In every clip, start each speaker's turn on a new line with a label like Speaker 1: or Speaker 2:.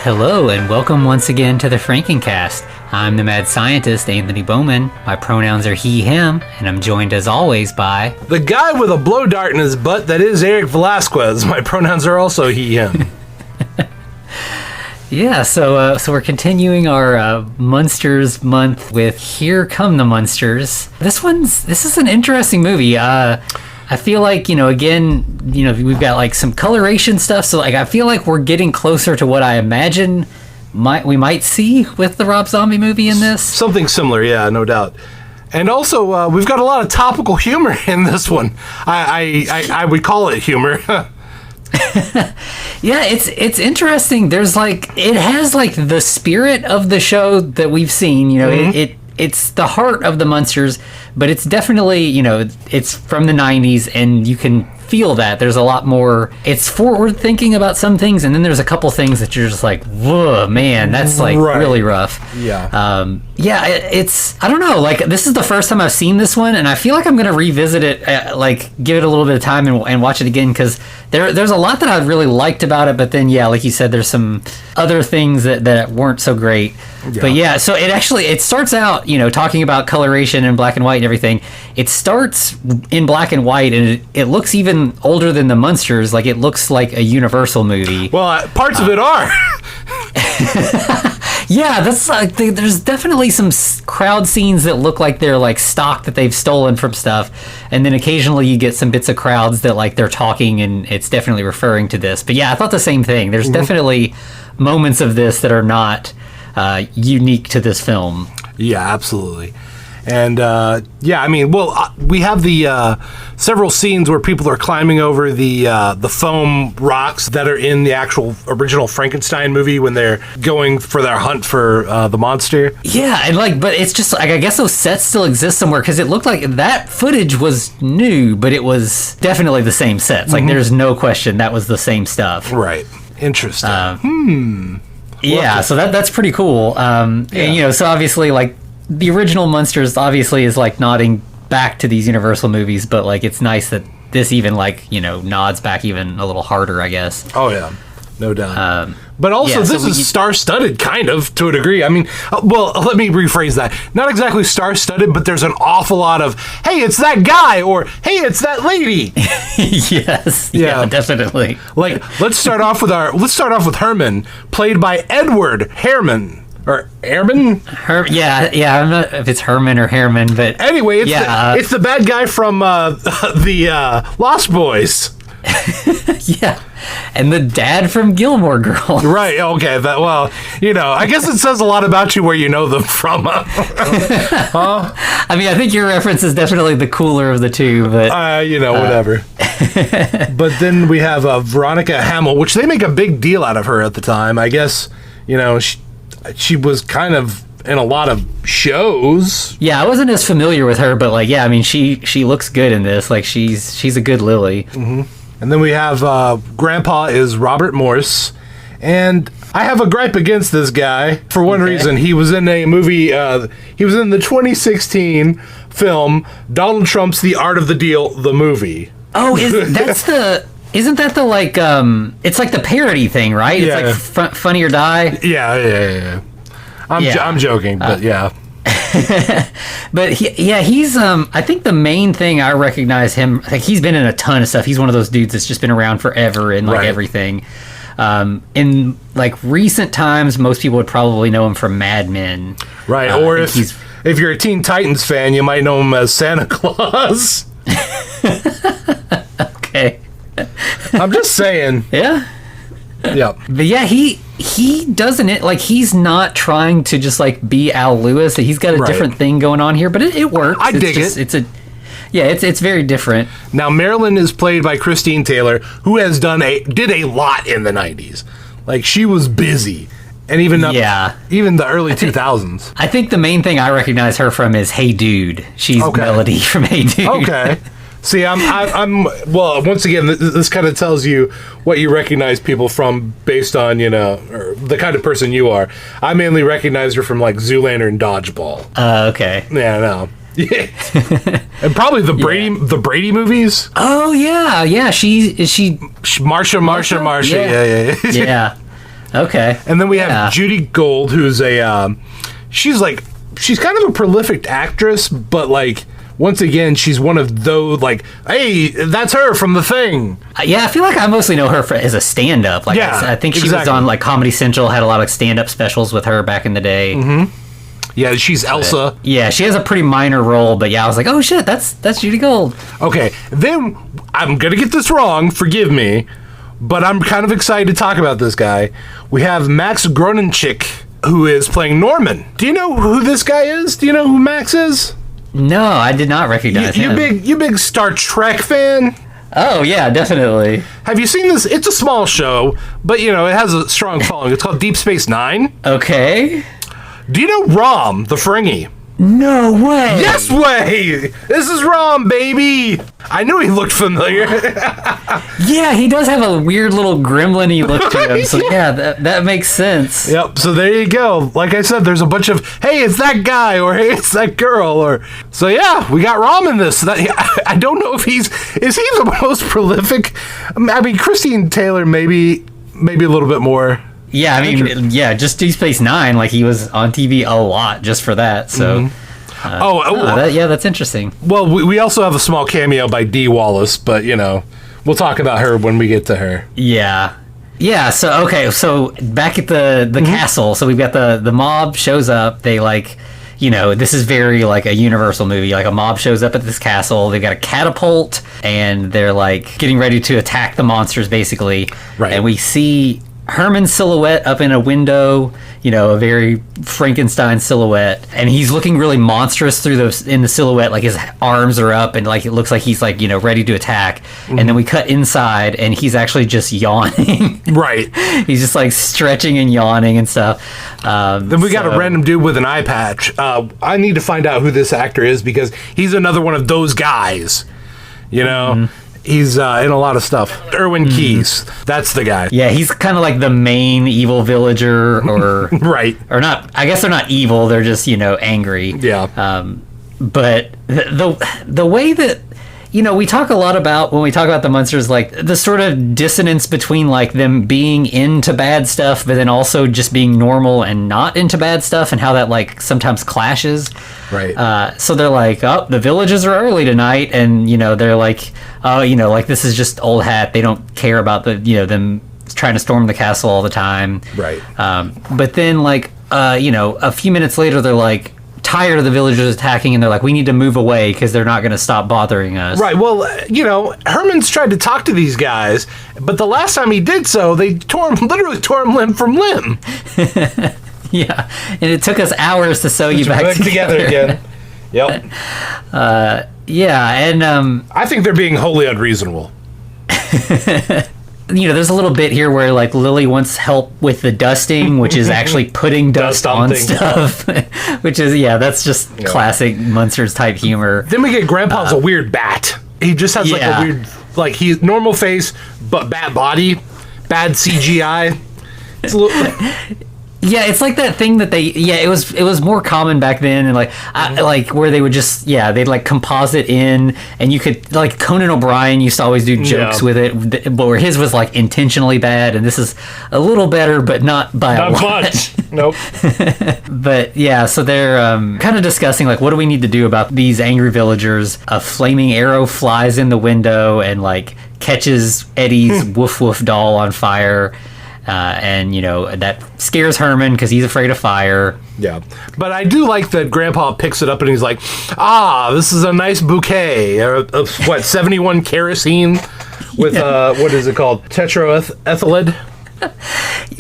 Speaker 1: Hello and welcome once again to the Frankencast. I'm the mad scientist, Anthony Bowman. My pronouns are he, him, and I'm joined as always by...
Speaker 2: the guy with a blow dart in his butt that is Eric Velasquez. My pronouns are also he, him.
Speaker 1: Yeah, so we're continuing our Munsters Month with Here Come the Munsters. This is an interesting movie. I feel like, again, we've got like some coloration stuff, so like I feel like we're getting closer to what I imagine we might see with the Rob Zombie movie in this.
Speaker 2: Something similar, yeah, no doubt. And also, we've got a lot of topical humor in this one. I would call it humor.
Speaker 1: Yeah, it's interesting. There's it has the spirit of the show that we've seen. It's the heart of the Munsters, but it's definitely, it's from the 90s, and you can feel that. There's a lot more, it's forward thinking about some things, and then there's a couple things that you're just like, whoa, man, that's really rough.
Speaker 2: Yeah.
Speaker 1: It's, I don't know, this is the first time I've seen this one, and I feel like I'm going to revisit it, give it a little bit of time and watch it again, because there's a lot that I really liked about it, but then, yeah, like you said, there's some other things that weren't so great. Yeah. But yeah, so it starts out, talking about coloration and black and white and everything. It starts in black and white, and it looks even older than the Munsters. It looks like a Universal movie.
Speaker 2: Well, parts of it are.
Speaker 1: Yeah, that's there's definitely some crowd scenes that look like they're stock that they've stolen from stuff, and then occasionally you get some bits of crowds that they're talking, and it's definitely referring to this. But yeah, I thought the same thing. There's definitely moments of this that are not unique to this film.
Speaker 2: Yeah, absolutely. And we have the several scenes where people are climbing over the foam rocks that are in the actual original Frankenstein movie when they're going for their hunt for the monster.
Speaker 1: Yeah, and but it's just I guess those sets still exist somewhere, because it looked like that footage was new, but it was definitely the same sets. There's no question that was the same stuff.
Speaker 2: Right. Interesting.
Speaker 1: Yeah, so that's pretty cool. And, so obviously the original Munsters obviously is nodding back to these Universal movies, but it's nice that this even nods back even a little harder, I guess.
Speaker 2: Oh yeah, no doubt. But also this is star-studded kind of to a degree. I mean, well, let me rephrase that. Not exactly star-studded, but there's an awful lot of, hey, it's that guy, or hey, it's that lady.
Speaker 1: Yes. Yeah, definitely.
Speaker 2: Let's start off with Herman, played by Edward Herman. Or Ehrman?
Speaker 1: I don't know if it's Herman or Herman, but...
Speaker 2: Anyway, it's the bad guy from the Lost Boys.
Speaker 1: Yeah, and the dad from Gilmore Girls.
Speaker 2: Right, okay. I guess it says a lot about you where you know them from.
Speaker 1: Huh? I mean, I think your reference is definitely the cooler of the two, but...
Speaker 2: whatever. But then we have Veronica Hamill, which they make a big deal out of her at the time. I guess, she was kind of in a lot of shows.
Speaker 1: Yeah, I wasn't as familiar with her, but she looks good in this. She's a good Lily.
Speaker 2: Mm-hmm. And then we have Grandpa is Robert Morse, and I have a gripe against this guy for one reason. He was in a movie. He was in the 2016 film Donald Trump's The Art of the Deal, the movie.
Speaker 1: Oh, isn't that the it's like the parody thing, right?
Speaker 2: Yeah.
Speaker 1: It's like Funny or Die.
Speaker 2: Yeah. I'm joking, but yeah.
Speaker 1: But he's I think the main thing I recognize him, he's been in a ton of stuff. He's one of those dudes that's just been around forever and everything. In recent times, most people would probably know him from Mad Men.
Speaker 2: Right, or if you're a Teen Titans fan, you might know him as Santa Claus.
Speaker 1: Okay.
Speaker 2: I'm just saying.
Speaker 1: Yeah.
Speaker 2: Yeah.
Speaker 1: But yeah, he doesn't he's not trying to just be Al Lewis. He's got a different thing going on here, but it works.
Speaker 2: I dig it.
Speaker 1: It's very different.
Speaker 2: Now Marilyn is played by Christine Taylor, who has did a lot in the 90s. She was busy. And even the early 2000s.
Speaker 1: I think the main thing I recognize her from is Hey Dude. She's Melody from Hey Dude.
Speaker 2: Okay. See, I'm well, once again, this kind of tells you what you recognize people from based on, or the kind of person you are. I mainly recognize her from Zoolander and Dodgeball.
Speaker 1: Okay.
Speaker 2: Yeah, no. Yeah. And probably the Brady movies.
Speaker 1: Oh yeah. She
Speaker 2: Marsha. Yeah.
Speaker 1: Yeah. Okay.
Speaker 2: And then we have Judy Gold, who's she's kind of a prolific actress, but like, once again, she's one of those, like, hey, that's her from The Thing.
Speaker 1: Yeah, I feel like I mostly know her as a stand-up. Like, I think she was on, like, Comedy Central, had a lot of stand-up specials with her back in the day.
Speaker 2: Mm-hmm. Yeah, she's Elsa.
Speaker 1: Yeah, she has a pretty minor role, but yeah, I was like, oh shit, that's Judy Gold.
Speaker 2: Okay, then, I'm gonna get this wrong, forgive me, but I'm kind of excited to talk about this guy. We have Max Gronenchik, who is playing Norman. Do you know who this guy is? Do you know who Max is?
Speaker 1: No, I did not recognize him.
Speaker 2: You big Star Trek fan?
Speaker 1: Oh, yeah, definitely.
Speaker 2: Have you seen this? It's a small show, but, it has a strong following. It's called Deep Space Nine.
Speaker 1: Okay.
Speaker 2: Do you know Rom, the Ferengi?
Speaker 1: No way.
Speaker 2: Yes way. This is Rom, baby. I knew he looked familiar.
Speaker 1: Yeah, he does have a weird little gremlin-y look to him. So yeah, that makes sense.
Speaker 2: Yep. So there you go. Like I said, there's a bunch of, hey, it's that guy, or hey, it's that girl, or so yeah, we got Rom in this. I don't know if is he the most prolific? I mean, Christine Taylor maybe a little bit more.
Speaker 1: Yeah, I mean, just Deep Space Nine, like he was on TV a lot just for that. So, that's interesting.
Speaker 2: Well, we also have a small cameo by Dee Wallace, but we'll talk about her when we get to her.
Speaker 1: Yeah. So back at the castle, so we've got the mob shows up. They this is very like a Universal movie. Like a mob shows up at this castle. They've got a catapult, and they're like getting ready to attack the monsters, basically.
Speaker 2: Right.
Speaker 1: And we see Herman's silhouette up in a window, a very Frankenstein silhouette, and he's looking really monstrous in the silhouette, like his arms are up and like it looks like he's like ready to attack. Mm-hmm. And then we cut inside and he's actually just yawning.
Speaker 2: Right.
Speaker 1: He's just like stretching and yawning and stuff.
Speaker 2: Then we got a random dude with an eye patch. I need to find out who this actor is because he's another one of those guys. Mm-hmm. He's in a lot of stuff. Erwin Keyes. That's the guy.
Speaker 1: Yeah, he's kind of like the main evil villager, or
Speaker 2: right.
Speaker 1: Or not. I guess they're not evil. They're just angry.
Speaker 2: Yeah.
Speaker 1: But the way that we talk a lot about when we talk about the Munsters, like the sort of dissonance between like them being into bad stuff, but then also just being normal and not into bad stuff, and how that like sometimes clashes.
Speaker 2: Right.
Speaker 1: So they're like, oh, the villages are early tonight, and they're like, oh, like this is just old hat. They don't care about them trying to storm the castle all the time.
Speaker 2: Right.
Speaker 1: But then like a few minutes later, they're like tired of the villagers attacking, and they're like, we need to move away because they're not going to stop bothering us.
Speaker 2: Right. Well, Herman's tried to talk to these guys, but the last time he did so, they literally tore him limb from limb.
Speaker 1: Yeah, and it took us hours to sew you back
Speaker 2: together again. Yep.
Speaker 1: Yeah, and
Speaker 2: I think they're being wholly unreasonable.
Speaker 1: There's a little bit here where like Lily wants help with the dusting, which is actually putting dust on stuff, which is that's just classic Munsters type humor.
Speaker 2: Then we get Grandpa's a weird bat. He just has like a weird, like he's normal face but bat body, bad CGI. It's a little.
Speaker 1: Yeah, it's like that thing that it was more common back then, and like where they would just they'd like composite in, and you could like Conan O'Brien used to always do jokes with it, but where his was like intentionally bad, and this is a little better, but not by a lot.
Speaker 2: Not much. Nope.
Speaker 1: But yeah, so they're kind of discussing like what do we need to do about these angry villagers. A flaming arrow flies in the window and like catches Eddie's woof woof doll on fire. And that scares Herman because he's afraid of fire.
Speaker 2: Yeah, but I do like that Grandpa picks it up and he's like, this is a nice bouquet of 71 kerosene with what is it called, tetraethylide.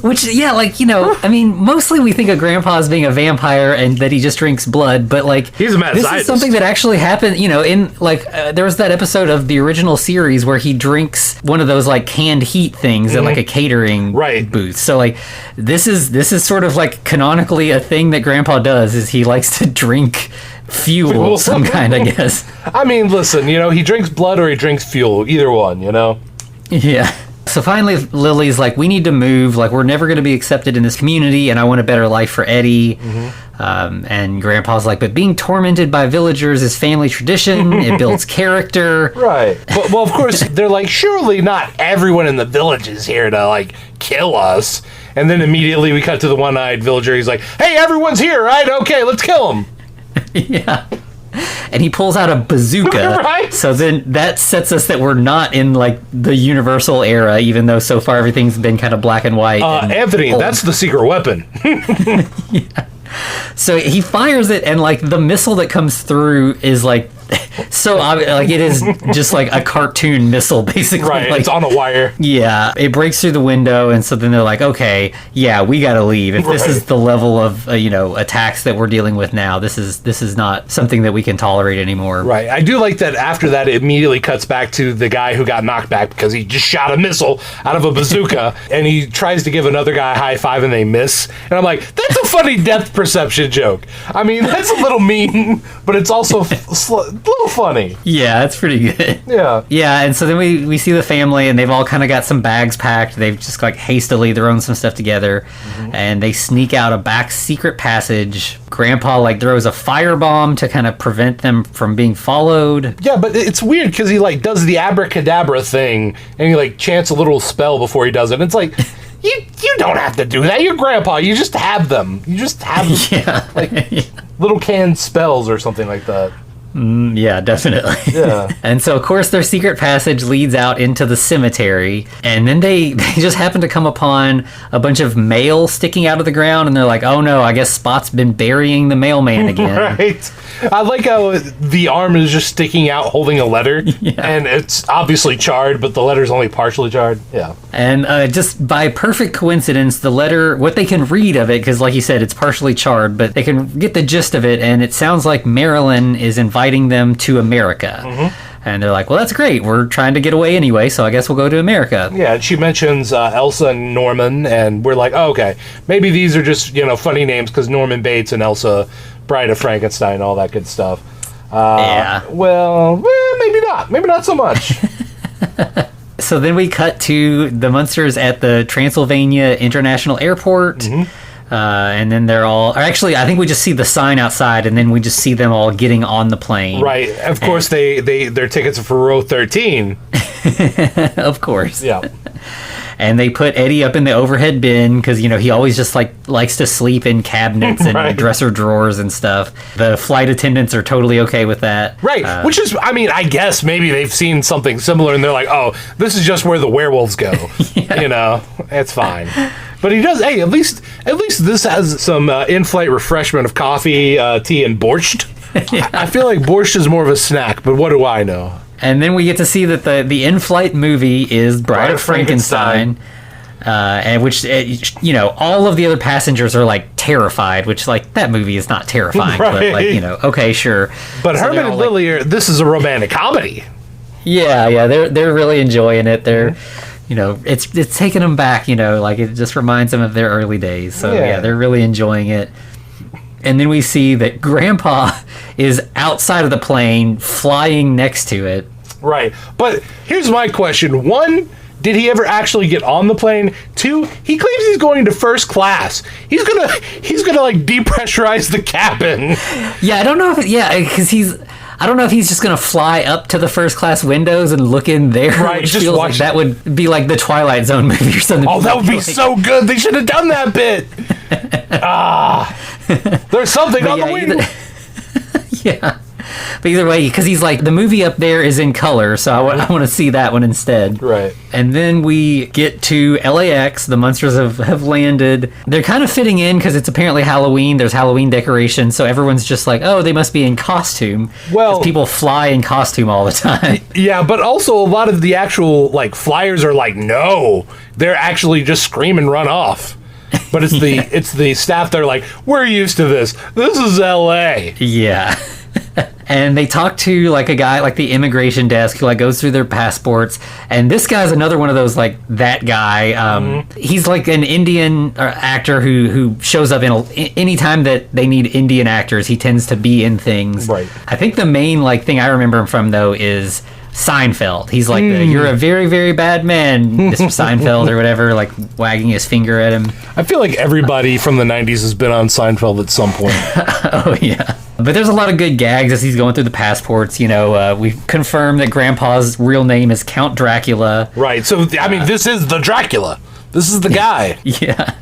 Speaker 1: Which, I mean, mostly we think of Grandpa as being a vampire and that he just drinks blood, but, like,
Speaker 2: he's a mad
Speaker 1: this
Speaker 2: scientist.
Speaker 1: Is something that actually happened, in, like, there was that episode of the original series where he drinks one of those, like, canned heat things at, like, a catering booth. So, like, this is sort of, like, canonically a thing that Grandpa does, is he likes to drink fuel of some kind, I guess.
Speaker 2: I mean, listen, he drinks blood or he drinks fuel, either one,
Speaker 1: Yeah. So finally, Lily's like, we need to move. Like, we're never going to be accepted in this community, and I want a better life for Eddie. And Grandpa's like, but being tormented by villagers is family tradition. It builds character.
Speaker 2: Right. Well, of course, they're like, surely not everyone in the village is here to, like, kill us. And then immediately we cut to the one-eyed villager. He's like, hey, everyone's here, right? Okay, let's kill him.
Speaker 1: Yeah. And he pulls out a bazooka.
Speaker 2: Right?
Speaker 1: So then that sets us that we're not in like the Universal era, even though so far everything's been kind of black and white.
Speaker 2: Anthony,
Speaker 1: old.
Speaker 2: that's the secret weapon.
Speaker 1: Yeah. So he fires it, and like the missile that comes through is like so obvious, like it is just like a cartoon missile, basically.
Speaker 2: Right,
Speaker 1: like,
Speaker 2: it's on a wire.
Speaker 1: Yeah, it breaks through the window, and so then they're like, okay, yeah, we gotta leave. If this is the level of attacks that we're dealing with now, this is not something that we can tolerate anymore.
Speaker 2: Right. I do like that after that it immediately cuts back to the guy who got knocked back because he just shot a missile out of a bazooka, and he tries to give another guy a high five, and they miss. And I'm like, that's a funny depth perception joke. I mean, that's a little mean, but it's also a little funny.
Speaker 1: Yeah, that's pretty good.
Speaker 2: Yeah.
Speaker 1: Yeah, and so then we see the family, and they've all kind of got some bags packed. They've just like hastily thrown some stuff together, and they sneak out a back secret passage. Grandpa like throws a firebomb to kind of prevent them from being followed.
Speaker 2: Yeah, but it's weird because he like does the abracadabra thing, and he like chants a little spell before he does it. And it's like, you don't have to do that. You're grandpa. You just have them. You just have
Speaker 1: Yeah.
Speaker 2: like little canned spells or something like that.
Speaker 1: Yeah, definitely.
Speaker 2: Yeah.
Speaker 1: And so, of course, their secret passage leads out into the cemetery. And then they just happen to come upon a bunch of mail sticking out of the ground. And they're like, oh, no, I guess Spot's been burying the mailman again.
Speaker 2: Right. I like how the arm is just sticking out holding a letter. Yeah. And it's obviously charred, but the letter's only partially charred. Yeah.
Speaker 1: And just by perfect coincidence, the letter, what they can read of it, because like you said, it's partially charred, but they can get the gist of it. And it sounds like Marilyn is inviting them to America. And they're like, well, that's great. We're trying to get away anyway, so I guess we'll go to America.
Speaker 2: Yeah, and she mentions Elsa and Norman, and we're like, oh, okay, maybe these are just, funny names because Norman Bates and Elsa, Bride of Frankenstein, all that good stuff.
Speaker 1: Yeah.
Speaker 2: Well, maybe not. Maybe not so much.
Speaker 1: So then we cut to the Munsters at the Transylvania International Airport. And then they're all... Or actually, I think we just see the sign outside, and then we just see them all getting on the plane.
Speaker 2: Right. Of course, their tickets are for row 13.
Speaker 1: Of course.
Speaker 2: Yeah.
Speaker 1: And they put Eddie up in the overhead bin because, he always just likes to sleep in cabinets and dresser drawers and stuff. The flight attendants are totally okay with that.
Speaker 2: Right. Which is, I guess maybe they've seen something similar and they're like, oh, this is just where the werewolves go. It's fine. But he does, hey, at least this has some in-flight refreshment of coffee, tea, and borscht. Yeah. I feel like borscht is more of a snack, but what do I know?
Speaker 1: And then we get to see that the in-flight movie is Bride of Frankenstein. And which, all of the other passengers are like terrified, which like that movie is not terrifying, but like, okay, sure.
Speaker 2: But so Herman and Lily this is a romantic comedy.
Speaker 1: Yeah, they're really enjoying it. They're, it's taking them back, like it just reminds them of their early days. So yeah, they're really enjoying it. And then we see that Grandpa is outside of the plane, flying next to it. Right.
Speaker 2: But here's my question. One, did he ever actually get on the plane? Two, he claims he's going to first class. He's gonna like depressurize the cabin.
Speaker 1: Yeah, I don't know if I don't know if he's just going to fly up to the first class windows and look in there.
Speaker 2: Right,
Speaker 1: which
Speaker 2: just
Speaker 1: feels
Speaker 2: watch
Speaker 1: like that would be like the Twilight Zone movie or something.
Speaker 2: Oh, that would be so good. They should have done that bit. There's something on the wing.
Speaker 1: Yeah. But either way, because he's like, the movie up there is in color, so I want to see that one instead.
Speaker 2: Right.
Speaker 1: And then we get to LAX. The Munsters have landed. They're kind of fitting in because it's apparently Halloween. There's Halloween decorations, so everyone's just like, oh, they must be in costume. Well, people fly in costume all the time.
Speaker 2: Yeah, but also a lot of the actual like flyers are like, no, they're actually just scream and run off. But it's the staff that are like, we're used to this. This is LA.
Speaker 1: Yeah. And they talk to like a guy like the immigration desk who like goes through their passports, and this guy's another one of those like that guy. He's like an Indian actor who shows up in any time that they need Indian actors. He tends to be in things.
Speaker 2: Right.
Speaker 1: I think the main like thing I remember him from though is Seinfeld. He's like you're a very, very bad man, Mr. Seinfeld or whatever, like wagging his finger at him.
Speaker 2: I feel like everybody from the 90s has been on Seinfeld at some point.
Speaker 1: Oh yeah. But there's a lot of good gags as he's going through the passports. We've confirmed that Grandpa's real name is Count Dracula.
Speaker 2: Right. So, I mean, this is the Dracula. This is the guy.
Speaker 1: Yeah.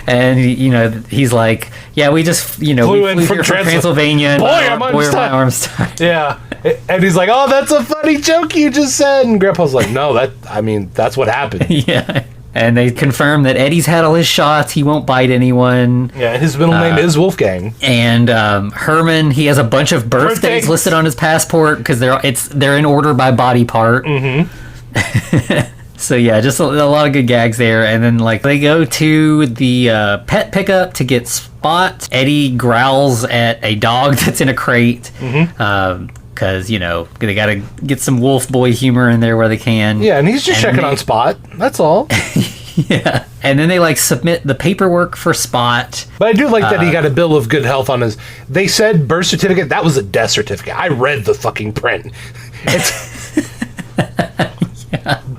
Speaker 1: And he's like, yeah, we just we flew
Speaker 2: in from
Speaker 1: here from Transylvania. And
Speaker 2: boy, my arm's tied. Yeah, and he's like, oh, that's a funny joke you just said. And Grandpa's like, no, that's what happened.
Speaker 1: Yeah. And they confirm that Eddie's had all his shots. He won't bite anyone.
Speaker 2: Yeah, his middle name is Wolfgang.
Speaker 1: And Herman, he has a bunch of birthdays listed on his passport because they're in order by body part. Mm-hmm. So yeah, just a lot of good gags there. And then they go to the pet pickup to get Spot. Eddie growls at a dog that's in a crate. Mm-hmm. Because, they got to get some wolf boy humor in there where they can.
Speaker 2: Yeah, and he's just checking on Spot. That's all.
Speaker 1: Yeah. And then they, submit the paperwork for Spot.
Speaker 2: But I do like that he got a bill of good health on his... They said birth certificate. That was a death certificate. I read the fucking print.
Speaker 1: Yeah.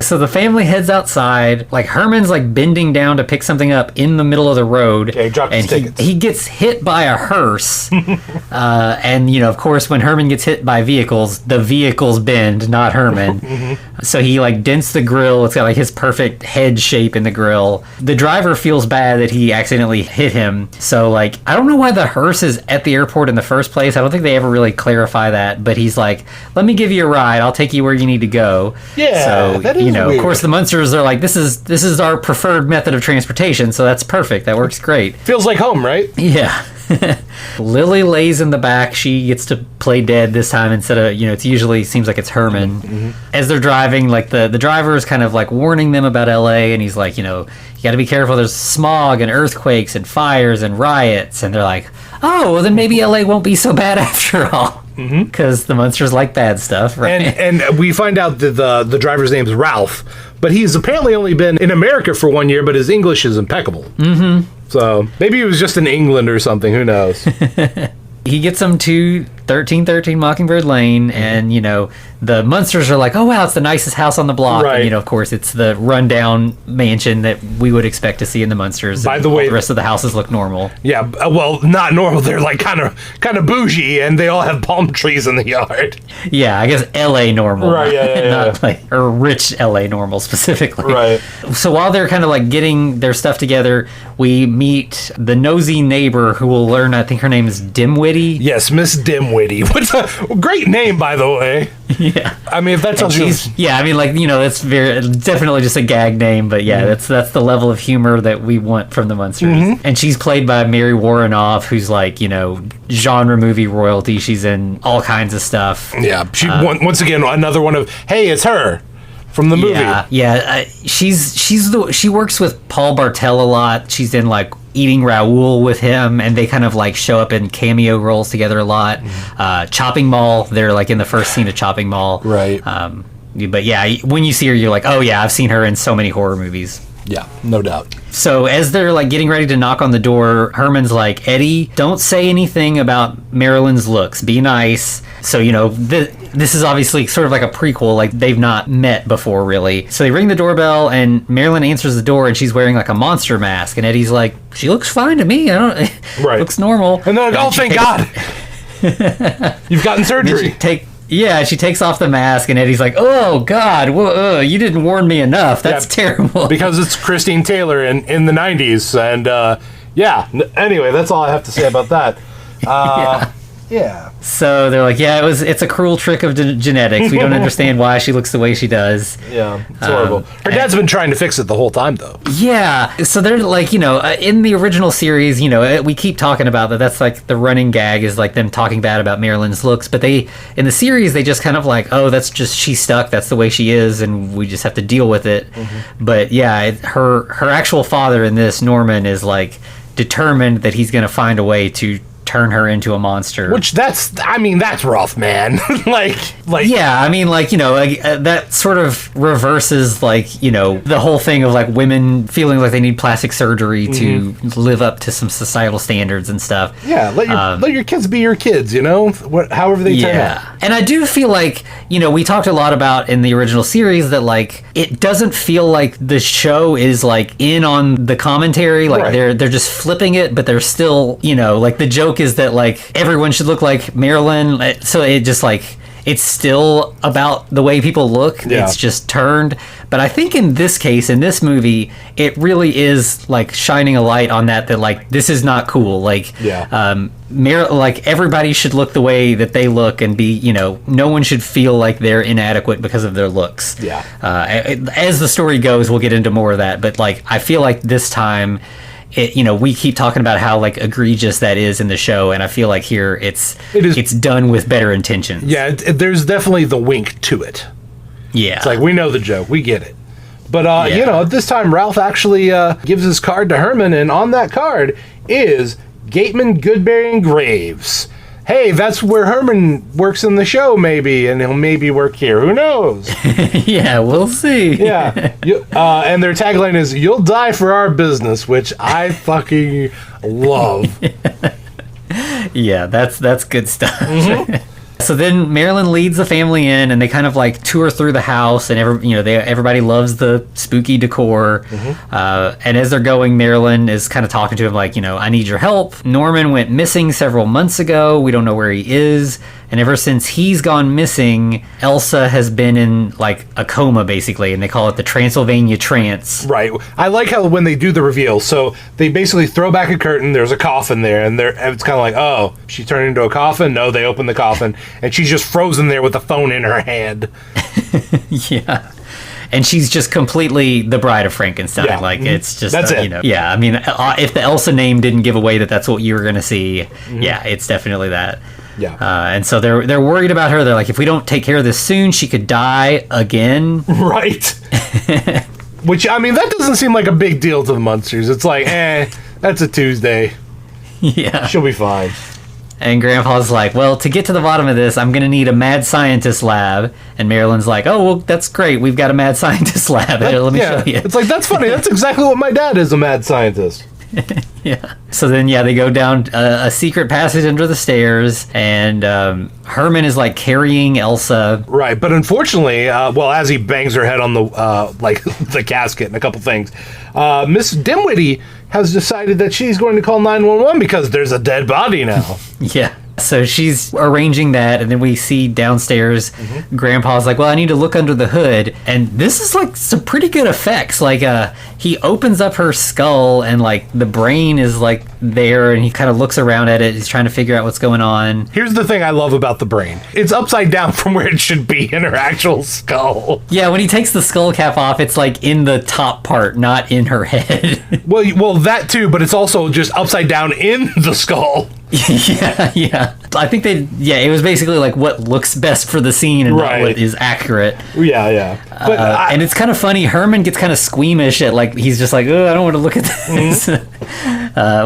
Speaker 1: So the family heads outside. Herman's bending down to pick something up in the middle of the road.
Speaker 2: Yeah, he dropped his tickets.
Speaker 1: He gets hit by a hearse. And of course, when Herman gets hit by vehicles, the vehicles bend, not Herman. Mm-hmm. So he dents the grill. It's got his perfect head shape in the grill. The driver feels bad that he accidentally hit him. So I don't know why the hearse is at the airport in the first place. I don't think they ever really clarify that. But he's like, let me give you a ride. I'll take you where you need to go.
Speaker 2: Yeah.
Speaker 1: So,
Speaker 2: that is weird.
Speaker 1: Of course, the Munsters are like, this is our preferred method of transportation, so that's perfect. That works great.
Speaker 2: Feels like home, right?
Speaker 1: Yeah. Lily lays in the back. She gets to play dead this time instead of, it usually seems like it's Herman. Mm-hmm. As they're driving, the driver is kind of warning them about LA, and he's like, you got to be careful. There's smog and earthquakes and fires and riots. And they're like, oh, well, then maybe LA won't be so bad after all. Because the Munsters like bad stuff, right?
Speaker 2: And we find out that the driver's name is Ralph, but he's apparently only been in America for 1 year, but his English is impeccable. Mm-hmm. So maybe he was just in England or something. Who knows? He
Speaker 1: gets them to 1313 Mockingbird Lane, and, the Munsters are like, oh, wow, it's the nicest house on the block.
Speaker 2: Right.
Speaker 1: And, of course, it's the rundown mansion that we would expect to see in the Munsters.
Speaker 2: By the way,
Speaker 1: the rest of the houses look normal.
Speaker 2: Yeah, well, not normal. They're, kind of bougie, and they all have palm trees in the yard.
Speaker 1: Yeah, I guess L.A. normal.
Speaker 2: Right, yeah.
Speaker 1: Not or rich L.A. normal, specifically.
Speaker 2: Right.
Speaker 1: So while they're kind of, getting their stuff together, we meet the nosy neighbor who will learn, I think her name is Dimwitty.
Speaker 2: Yes, Miss Dimwitty. What's a great name, by the way.
Speaker 1: Yeah.
Speaker 2: I mean, if that tells you...
Speaker 1: Yeah, I mean, that's definitely just a gag name, but yeah, that's the level of humor that we want from the Munsters. Mm-hmm. And she's played by Mary Warrenoff, who's genre movie royalty. She's in all kinds of stuff.
Speaker 2: Yeah, she once again, another one of, hey, it's her. From the movie.
Speaker 1: Yeah. She works with Paul Bartel a lot. She's in Eating Raoul with him, and they kind of show up in cameo roles together a lot. Mm-hmm. Chopping Mall, they're in the first scene of Chopping Mall.
Speaker 2: Right.
Speaker 1: But yeah, when you see her, you're like, oh yeah, I've seen her in so many horror movies.
Speaker 2: Yeah, no doubt.
Speaker 1: So as they're getting ready to knock on the door, Herman's like, Eddie, don't say anything about Marilyn's looks. Be nice. So, this is obviously sort of like a prequel, they've not met before, really. So they ring the doorbell, and Marilyn answers the door, and she's wearing a monster mask. And Eddie's like, she looks fine to me. I don't. Right. Looks normal.
Speaker 2: And they're like, oh, thank God. You've gotten surgery.
Speaker 1: She takes off the mask, and Eddie's like, oh, God, you didn't warn me enough. That's terrible.
Speaker 2: Because it's Christine Taylor in the 90s. And, anyway, that's all I have to say about that. Yeah.
Speaker 1: So they're like, it's a cruel trick of genetics. We don't understand why she looks the way she does.
Speaker 2: Yeah, it's horrible. Her dad's been trying to fix it the whole time, though.
Speaker 1: Yeah. So they're in the original series, we keep talking about that. That's the running gag is them talking bad about Marilyn's looks. But in the series, they just kind of oh, that's just, she's stuck. That's the way she is. And we just have to deal with it. Mm-hmm. But yeah, her actual father in this, Norman, is determined that he's going to find a way to turn her into a monster.
Speaker 2: Which that's rough, man.
Speaker 1: Yeah, that sort of reverses the whole thing of women feeling like they need plastic surgery to live up to some societal standards and stuff.
Speaker 2: Yeah, let your kids be your kids, however they turn out.
Speaker 1: And I do feel we talked a lot about in the original series that it doesn't feel like the show is in on the commentary.
Speaker 2: Right.
Speaker 1: They're just flipping it, but they're still, the joke is that everyone should look like Marilyn, so it just it's still about the way people look.
Speaker 2: Yeah.
Speaker 1: It's just turned. But I think in this case, in this movie, it really is like shining a light on that like this is not cool. Like, like everybody should look the way that they look and be, no one should feel like they're inadequate because of their looks.
Speaker 2: Yeah.
Speaker 1: As the story goes, we'll get into more of that. But like, I feel like this time, we keep talking about how like egregious that is in the show, and I feel like here it's done with better intentions.
Speaker 2: Yeah, there's definitely the wink to it.
Speaker 1: Yeah,
Speaker 2: it's like we know the joke, we get it. But at this time, Ralph actually gives his card to Herman, and on that card is Gateman, Goodberry, and Graves. Hey, that's where Herman works in the show, maybe, and he'll maybe work here. Who knows?
Speaker 1: Yeah, we'll see.
Speaker 2: Yeah. And their tagline is, "You'll die for our business," which I fucking love.
Speaker 1: Yeah, that's good stuff.
Speaker 2: Mm-hmm.
Speaker 1: So then Marilyn leads the family in, and they kind of like tour through the house, and everybody loves the spooky decor. Mm-hmm. And as they're going, Marilyn is kind of talking to him like, I need your help. Norman went missing several months ago. We don't know where he is. And ever since he's gone missing, Elsa has been in like a coma, basically, and they call it the Transylvania trance.
Speaker 2: Right. I like how when they do the reveal, so they basically throw back a curtain, there's a coffin there, and it's kind of like, oh, she turned into a coffin? No, they open the coffin, and she's just frozen there with the phone in her hand.
Speaker 1: Yeah. And she's just completely the Bride of Frankenstein.
Speaker 2: Yeah.
Speaker 1: Like, it's just,
Speaker 2: that's it.
Speaker 1: Yeah, I mean, if the Elsa name didn't give away that that's what you were going to see, yeah, it's definitely that.
Speaker 2: Yeah.
Speaker 1: And so they're worried about her. They're like, if we don't take care of this soon, she could die again.
Speaker 2: Right. Which, I mean, that doesn't seem like a big deal to the Munsters. It's like, that's a Tuesday.
Speaker 1: Yeah.
Speaker 2: She'll be fine.
Speaker 1: And Grandpa's like, well, to get to the bottom of this, I'm going to need a mad scientist lab. And Marilyn's like, oh, well, that's great. We've got a mad scientist lab. Here, let me show you.
Speaker 2: It's like, that's funny. That's exactly what my dad is, a mad scientist.
Speaker 1: Yeah. So then, they go down a secret passage under the stairs, and Herman is like carrying Elsa.
Speaker 2: Right, but unfortunately, as he bangs her head on the the casket and a couple things, Miss Dimwitty has decided that she's going to call 911 because there's a dead body now.
Speaker 1: Yeah. So she's arranging that, and then we see downstairs, Grandpa's like, well, I need to look under the hood. And this is like some pretty good effects. Like, he opens up her skull, and like the brain is like there, and he kind of looks around at it. He's trying to figure out what's going on.
Speaker 2: Here's the thing I love about the brain. It's upside down from where it should be in her actual skull.
Speaker 1: Yeah, when he takes the skull cap off, it's like in the top part, not in her head.
Speaker 2: Well, that too, but it's also just upside down in the skull.
Speaker 1: Yeah. I think it was basically like what looks best for the scene and not what is accurate.
Speaker 2: Yeah. But
Speaker 1: and it's kind of funny. Herman gets kind of squeamish at like, he's just like, oh, I don't want to look at this.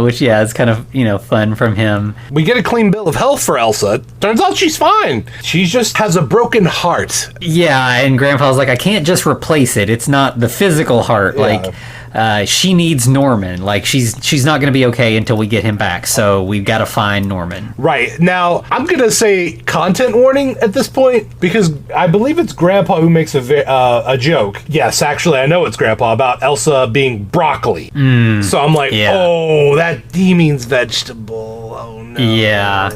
Speaker 1: Which, is kind of, fun from him.
Speaker 2: We get a clean bill of health for Elsa. Turns out she's fine. She just has a broken heart.
Speaker 1: Yeah, and Grandpa's like, I can't just replace it. It's not the physical heart.
Speaker 2: Yeah.
Speaker 1: Like, she needs Norman. Like, she's not going to be okay until we get him back. So we've got to find Norman.
Speaker 2: Right. Now, I'm going to say content warning at this point, because I believe it's Grandpa who makes a joke. Yes, actually, I know it's Grandpa about Elsa being broccoli. So I'm like, oh, he means vegetable. Oh, no.
Speaker 1: Yeah.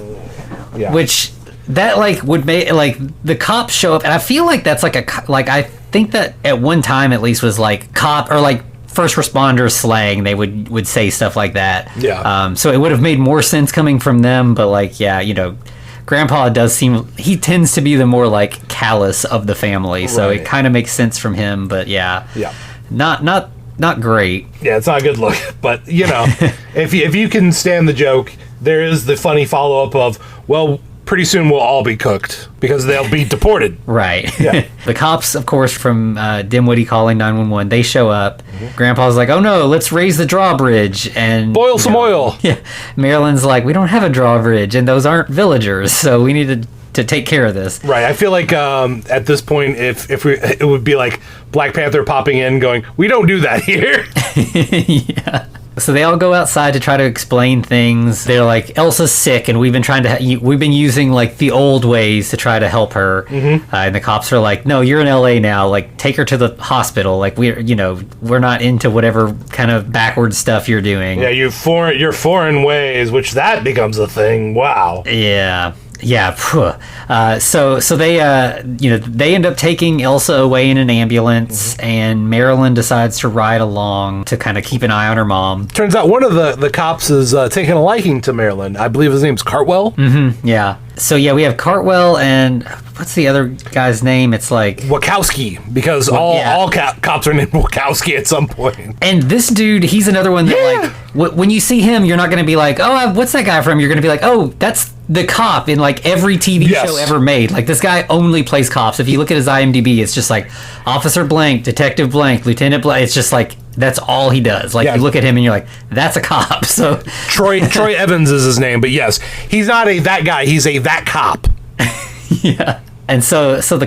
Speaker 1: Which, that, like, would make, like, the cops show up, and I feel like that's, I think that at one time, at least, was, like, cop, or, like, first responders slang. They would say stuff like that.
Speaker 2: Yeah.
Speaker 1: So it would have made more sense coming from them, but, like, Grandpa does seem, he tends to be the more, like, callous of the family, so it kind of makes sense from him, but, not great.
Speaker 2: Yeah, it's not a good look, but, if you can stand the joke, there is the funny follow-up of, well, pretty soon we'll all be cooked because they'll be deported.
Speaker 1: Right.
Speaker 2: Yeah.
Speaker 1: The cops, of course, from Dimwitty calling 911, they show up. Grandpa's like, oh no, let's raise the drawbridge and
Speaker 2: boil some oil.
Speaker 1: Yeah. Marilyn's like, we don't have a drawbridge, and those aren't villagers, so we need to take care of this.
Speaker 2: Right. I feel like at this point, it would be like Black Panther popping in, going, we don't do that here.
Speaker 1: Yeah. So they all go outside to try to explain things. They're like, Elsa's sick, and we've been using like the old ways to try to help her. And the cops are like, no, you're in LA now. Like, take her to the hospital. Like, we're not into whatever kind of backward stuff you're doing.
Speaker 2: Yeah, your foreign ways, which that becomes a thing. Wow.
Speaker 1: Yeah. Yeah. So they they end up taking Elsa away in an ambulance, and Marilyn decides to ride along to kind of keep an eye on her mom.
Speaker 2: Turns out one of the cops is taking a liking to Marilyn. I believe his name's Cartwell.
Speaker 1: Yeah. So yeah, we have Cartwell and what's the other guy's name? It's like
Speaker 2: Wachowski, because all cops are named Wachowski at some point.
Speaker 1: And this dude, he's another one that when you see him, you're not going to be like, oh, what's that guy from? You're going to be like, oh, that's the cop in like every TV show ever made. Like this guy only plays cops. If you look at his IMDb, it's just like Officer Blank, Detective Blank, Lieutenant Blank. It's just like that's all he does. Like you look at him and you're like, that's a cop. So
Speaker 2: Troy Evans is his name, but yes, he's not that guy. He's that cop.
Speaker 1: Yeah. And so the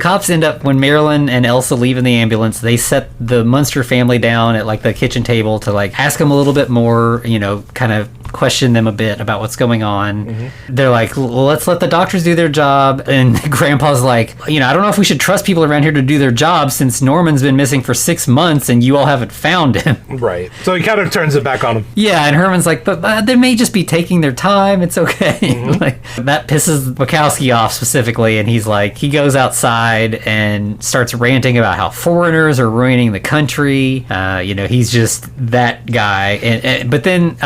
Speaker 1: cops end up, when Marilyn and Elsa leave in the ambulance, they set the Munster family down at like the kitchen table to like ask them a little bit more, kind of question them a bit about what's going on. They're like, well, let's let the doctors do their job. And Grandpa's like, I don't know if we should trust people around here to do their job since Norman's been missing for 6 months and you all haven't found him.
Speaker 2: Right. So he kind of turns it back on him.
Speaker 1: Yeah, and Herman's like, but they may just be taking their time. It's okay. Like that pisses Wachowski off specifically, and he's like, he goes outside and starts ranting about how foreigners are ruining the country. He's just that guy. But then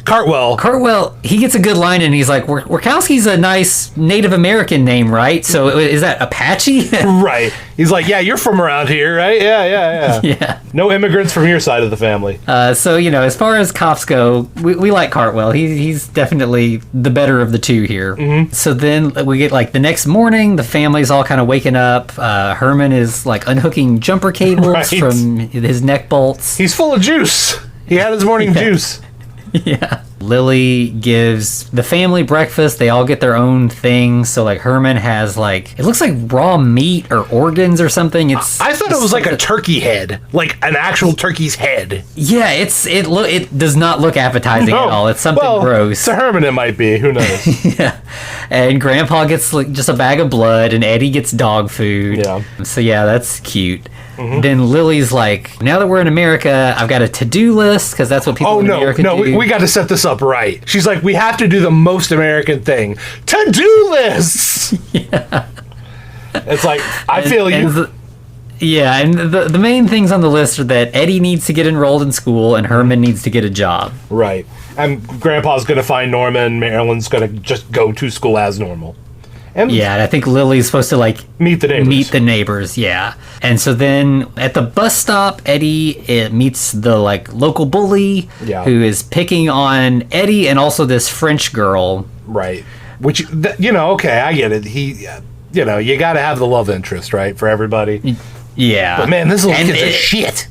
Speaker 1: Cartwell, he gets a good line, and he's like, Wachowski's a nice Native American name, right? So is that Apache?
Speaker 2: Right. He's like, yeah, you're from around here, right? Yeah.
Speaker 1: Yeah.
Speaker 2: No immigrants from your side of the family.
Speaker 1: So, as far as cops go, we like Cartwell. He's definitely the better of the two here. So then we get like the next morning, the family's all kind of waking up. Herman is like unhooking jumper cables from his neck bolts.
Speaker 2: He's full of juice. He had his morning juice.
Speaker 1: Yeah. Lily gives the family breakfast. They all get their own thing. So like Herman has like, it looks like raw meat or organs or something.
Speaker 2: I thought it was like a turkey head, like an actual turkey's head.
Speaker 1: Yeah, it does not look appetizing at all. It's something gross.
Speaker 2: To Herman it might be. Who knows?
Speaker 1: Yeah. And Grandpa gets like just a bag of blood, and Eddie gets dog food.
Speaker 2: Yeah.
Speaker 1: So yeah, that's cute. Then Lily's like, now that we're in America, I've got a to-do list, because that's what people in America do.
Speaker 2: We got to set this up right. She's like, we have to do the most American thing. To-do lists!
Speaker 1: Yeah.
Speaker 2: It's like, I feel you.
Speaker 1: And the main things on the list are that Eddie needs to get enrolled in school and Herman needs to get a job.
Speaker 2: Right. And Grandpa's going to find Norman. Marilyn's going to just go to school as normal.
Speaker 1: And I think Lily's supposed to like
Speaker 2: meet the neighbors.
Speaker 1: Yeah. And so then at the bus stop, Eddie meets the like local bully who is picking on Eddie and also this French girl.
Speaker 2: Right. Which, okay, I get it. He, you got to have the love interest, right, for everybody.
Speaker 1: Yeah.
Speaker 2: But man, this little kid's a shit.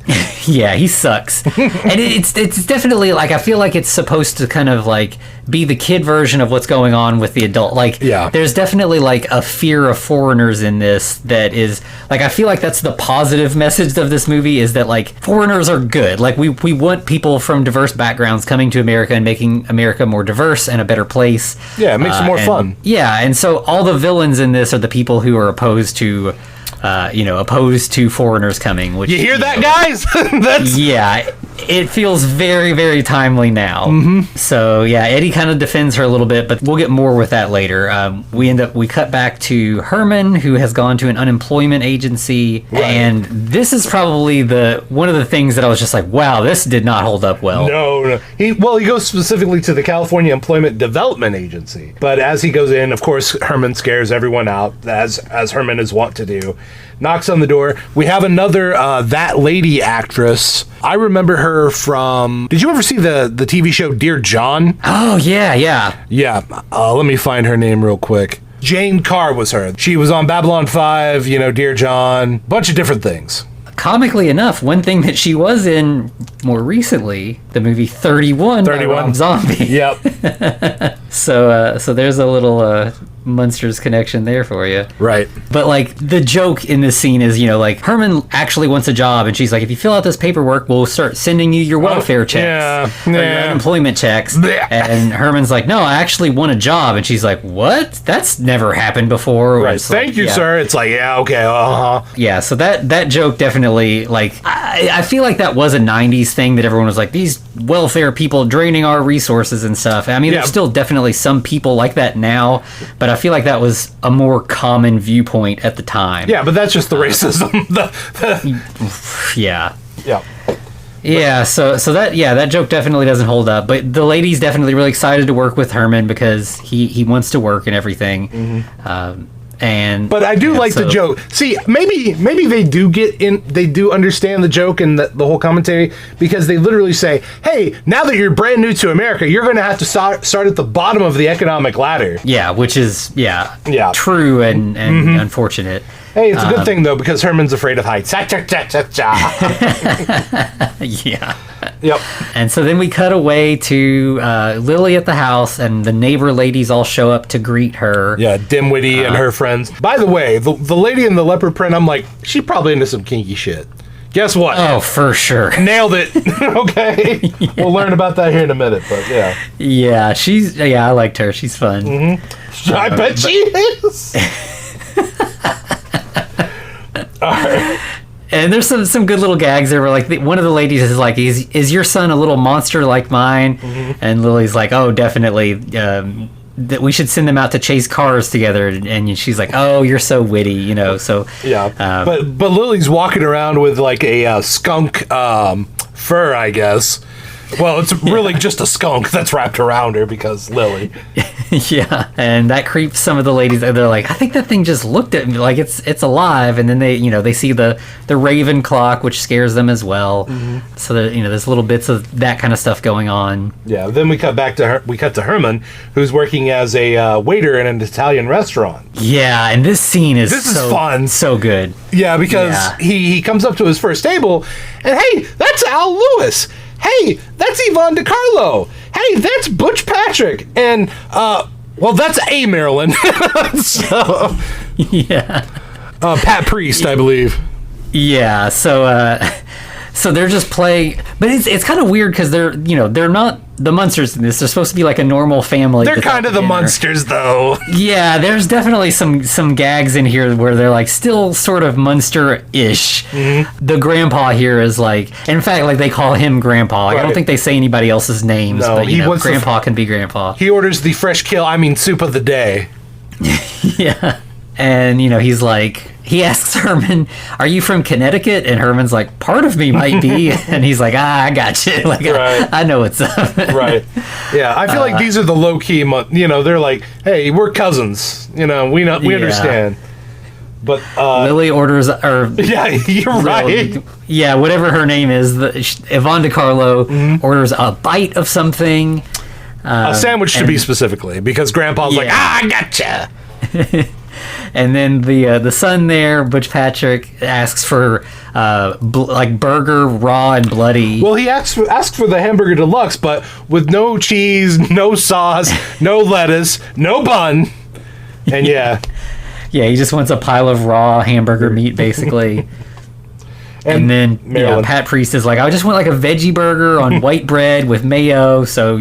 Speaker 1: Yeah, he sucks. And it's definitely like, I feel like it's supposed to kind of like be the kid version of what's going on with the adult. Like, there's definitely like a fear of foreigners in this that is like, I feel like that's the positive message of this movie, is that like foreigners are good. Like we want people from diverse backgrounds coming to America and making America more diverse and a better place.
Speaker 2: Yeah, it makes it more fun.
Speaker 1: Yeah, and so all the villains in this are the people who are opposed to foreigners coming. Which,
Speaker 2: you hear that, guys?
Speaker 1: Yeah, it feels very, very timely now. So yeah, Eddie kind of defends her a little bit, but we'll get more with that later. We cut back to Herman, who has gone to an unemployment agency, and this is probably one of the things that I was just like, wow, this did not hold up well.
Speaker 2: No. He goes specifically to the California Employment Development Agency, but as he goes in, of course, Herman scares everyone out, as Herman is wont to do. Knocks on the door. We have another That Lady actress. I remember her from... Did you ever see the TV show Dear John?
Speaker 1: Oh, yeah.
Speaker 2: Yeah. Let me find her name real quick. Jane Carr was her. She was on Babylon 5, Dear John, bunch of different things.
Speaker 1: Comically enough, one thing that she was in more recently, the movie 31 by Rob Zombie.
Speaker 2: Yep.
Speaker 1: So there's a little Munsters connection there for you.
Speaker 2: Right.
Speaker 1: But like the joke in this scene is, like Herman actually wants a job, and she's like, if you fill out this paperwork, we'll start sending you your welfare checks. Or your unemployment checks. And Herman's like, no, I actually want a job. And she's like, what? That's never happened before.
Speaker 2: Right. Thank you, sir. It's like, yeah, okay,
Speaker 1: Yeah, so that joke definitely, like, I feel like that was a 90s thing that everyone was like, these welfare people draining our resources and stuff. I mean, there's still definitely definitely some people like that now, but I feel like that was a more common viewpoint at the time.
Speaker 2: Yeah, but that's just the racism.
Speaker 1: Yeah.
Speaker 2: Yeah.
Speaker 1: Yeah, so that joke definitely doesn't hold up. But the lady's definitely really excited to work with Herman because he wants to work and everything.
Speaker 2: But I do like the joke. See, maybe they do understand the joke and the whole commentary, because they literally say, "Hey, now that you're brand new to America, you're going to have to start at the bottom of the economic ladder."
Speaker 1: Yeah, which is true and unfortunate.
Speaker 2: Hey, it's a good thing though, because Herman's afraid of heights.
Speaker 1: Yeah.
Speaker 2: Yep.
Speaker 1: And so then we cut away to Lily at the house, and the neighbor ladies all show up to greet her.
Speaker 2: Yeah, Dimwitty and her friends. By the way, the lady in the leopard print, I'm like, she's probably into some kinky shit. Guess what?
Speaker 1: Oh, for sure.
Speaker 2: Nailed it. Okay. Yeah. We'll learn about that here in a minute, but yeah.
Speaker 1: Yeah, I liked her. She's fun.
Speaker 2: Mm-hmm. I bet she is. All right.
Speaker 1: And there's some good little gags there where, like, one of the ladies is like, is your son a little monster like mine? And Lily's like, oh, definitely. That we should send them out to chase cars together. And she's like, oh, you're so witty, so.
Speaker 2: Yeah. But Lily's walking around with, like, a skunk fur, I guess. Well, it's really just a skunk that's wrapped around her because Lily.
Speaker 1: Yeah, and that creeps some of the ladies. They're like, I think that thing just looked at me like it's alive, and then they see the raven clock, which scares them as well. So that there's little bits of that kind of stuff going on.
Speaker 2: Yeah. Then we cut back to we cut to Herman, who's working as a waiter in an Italian restaurant.
Speaker 1: Yeah, and this scene is
Speaker 2: fun,
Speaker 1: so good.
Speaker 2: Yeah, because he comes up to his first table, and hey, that's Al Lewis. Hey, that's Yvonne DiCarlo. Hey, that's Butch Patrick. And, well, that's A. Marilyn. So,
Speaker 1: yeah.
Speaker 2: Pat Priest, I believe.
Speaker 1: Yeah, so they're just playing, but it's kind of weird because they're not the Munsters in this. They're supposed to be like a normal family.
Speaker 2: They're kind of the Munsters, though.
Speaker 1: Yeah, there's definitely some gags in here where they're like still sort of Munster-ish. The grandpa here is like, in fact, like they call him Grandpa. Like, I don't think they say anybody else's names, but Grandpa can be Grandpa.
Speaker 2: He orders the soup of the day.
Speaker 1: Yeah. And, he's like, he asks Herman, are you from Connecticut? And Herman's like, part of me might be. And he's like, I got you. Like, right. I know what's up.
Speaker 2: Right. Yeah, I feel like these are the low-key, they're like, hey, we're cousins. We understand. But
Speaker 1: Lily orders, or
Speaker 2: yeah, you're right.
Speaker 1: Yeah, whatever her name is, Yvonne DiCarlo orders a bite of something.
Speaker 2: A sandwich to be specifically, because Grandpa's like, I gotcha.
Speaker 1: And then the son there, Butch Patrick, asks for burger, raw and bloody.
Speaker 2: Well, he asked for the hamburger deluxe, but with no cheese, no sauce, no lettuce, no bun, and yeah,
Speaker 1: he just wants a pile of raw hamburger meat, basically. And then Pat Priest is like, I just want like a veggie burger on white bread with mayo. So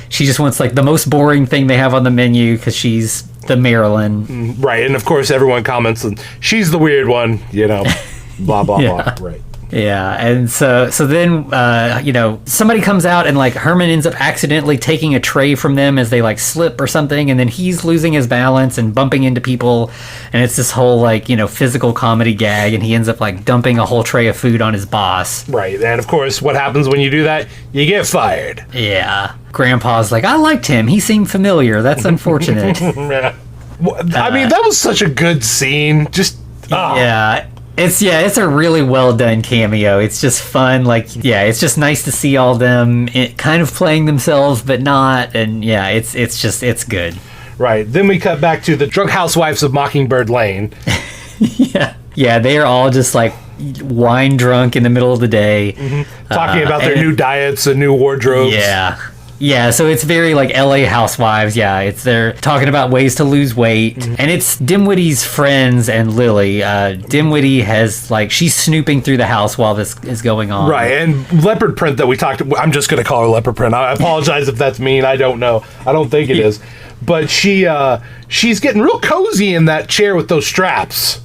Speaker 1: she just wants like the most boring thing they have on the menu because she's the Marilyn.
Speaker 2: Right, and of course everyone comments and she's the weird one, blah blah blah. Right.
Speaker 1: Yeah, and so then somebody comes out and like Herman ends up accidentally taking a tray from them as they like slip or something, and then he's losing his balance and bumping into people, and it's this whole like physical comedy gag, and he ends up like dumping a whole tray of food on his boss.
Speaker 2: Right, and of course what happens when you do that? You get fired.
Speaker 1: Yeah. Grandpa's like, I liked him. He seemed familiar. That's unfortunate.
Speaker 2: Yeah. I mean, that was such a good scene. Just
Speaker 1: yeah. It's a really well done cameo. It's just fun. Like, it's just nice to see all them kind of playing themselves, but not. And it's good. Right.
Speaker 2: Then we cut back to the drunk housewives of Mockingbird Lane.
Speaker 1: Yeah. They are all just like wine drunk in the middle of the day,
Speaker 2: talking about their new diets and new wardrobes.
Speaker 1: Yeah, so it's very like LA Housewives. Yeah, they're talking about ways to lose weight. And it's Dimwitty's friends and Lily. Dimwitty has she's snooping through the house while this is going on.
Speaker 2: Right, and Leopard Print that we talked about, I'm just going to call her Leopard Print. I apologize if that's mean. I don't know. I don't think it is. But she's getting real cozy in that chair with those straps.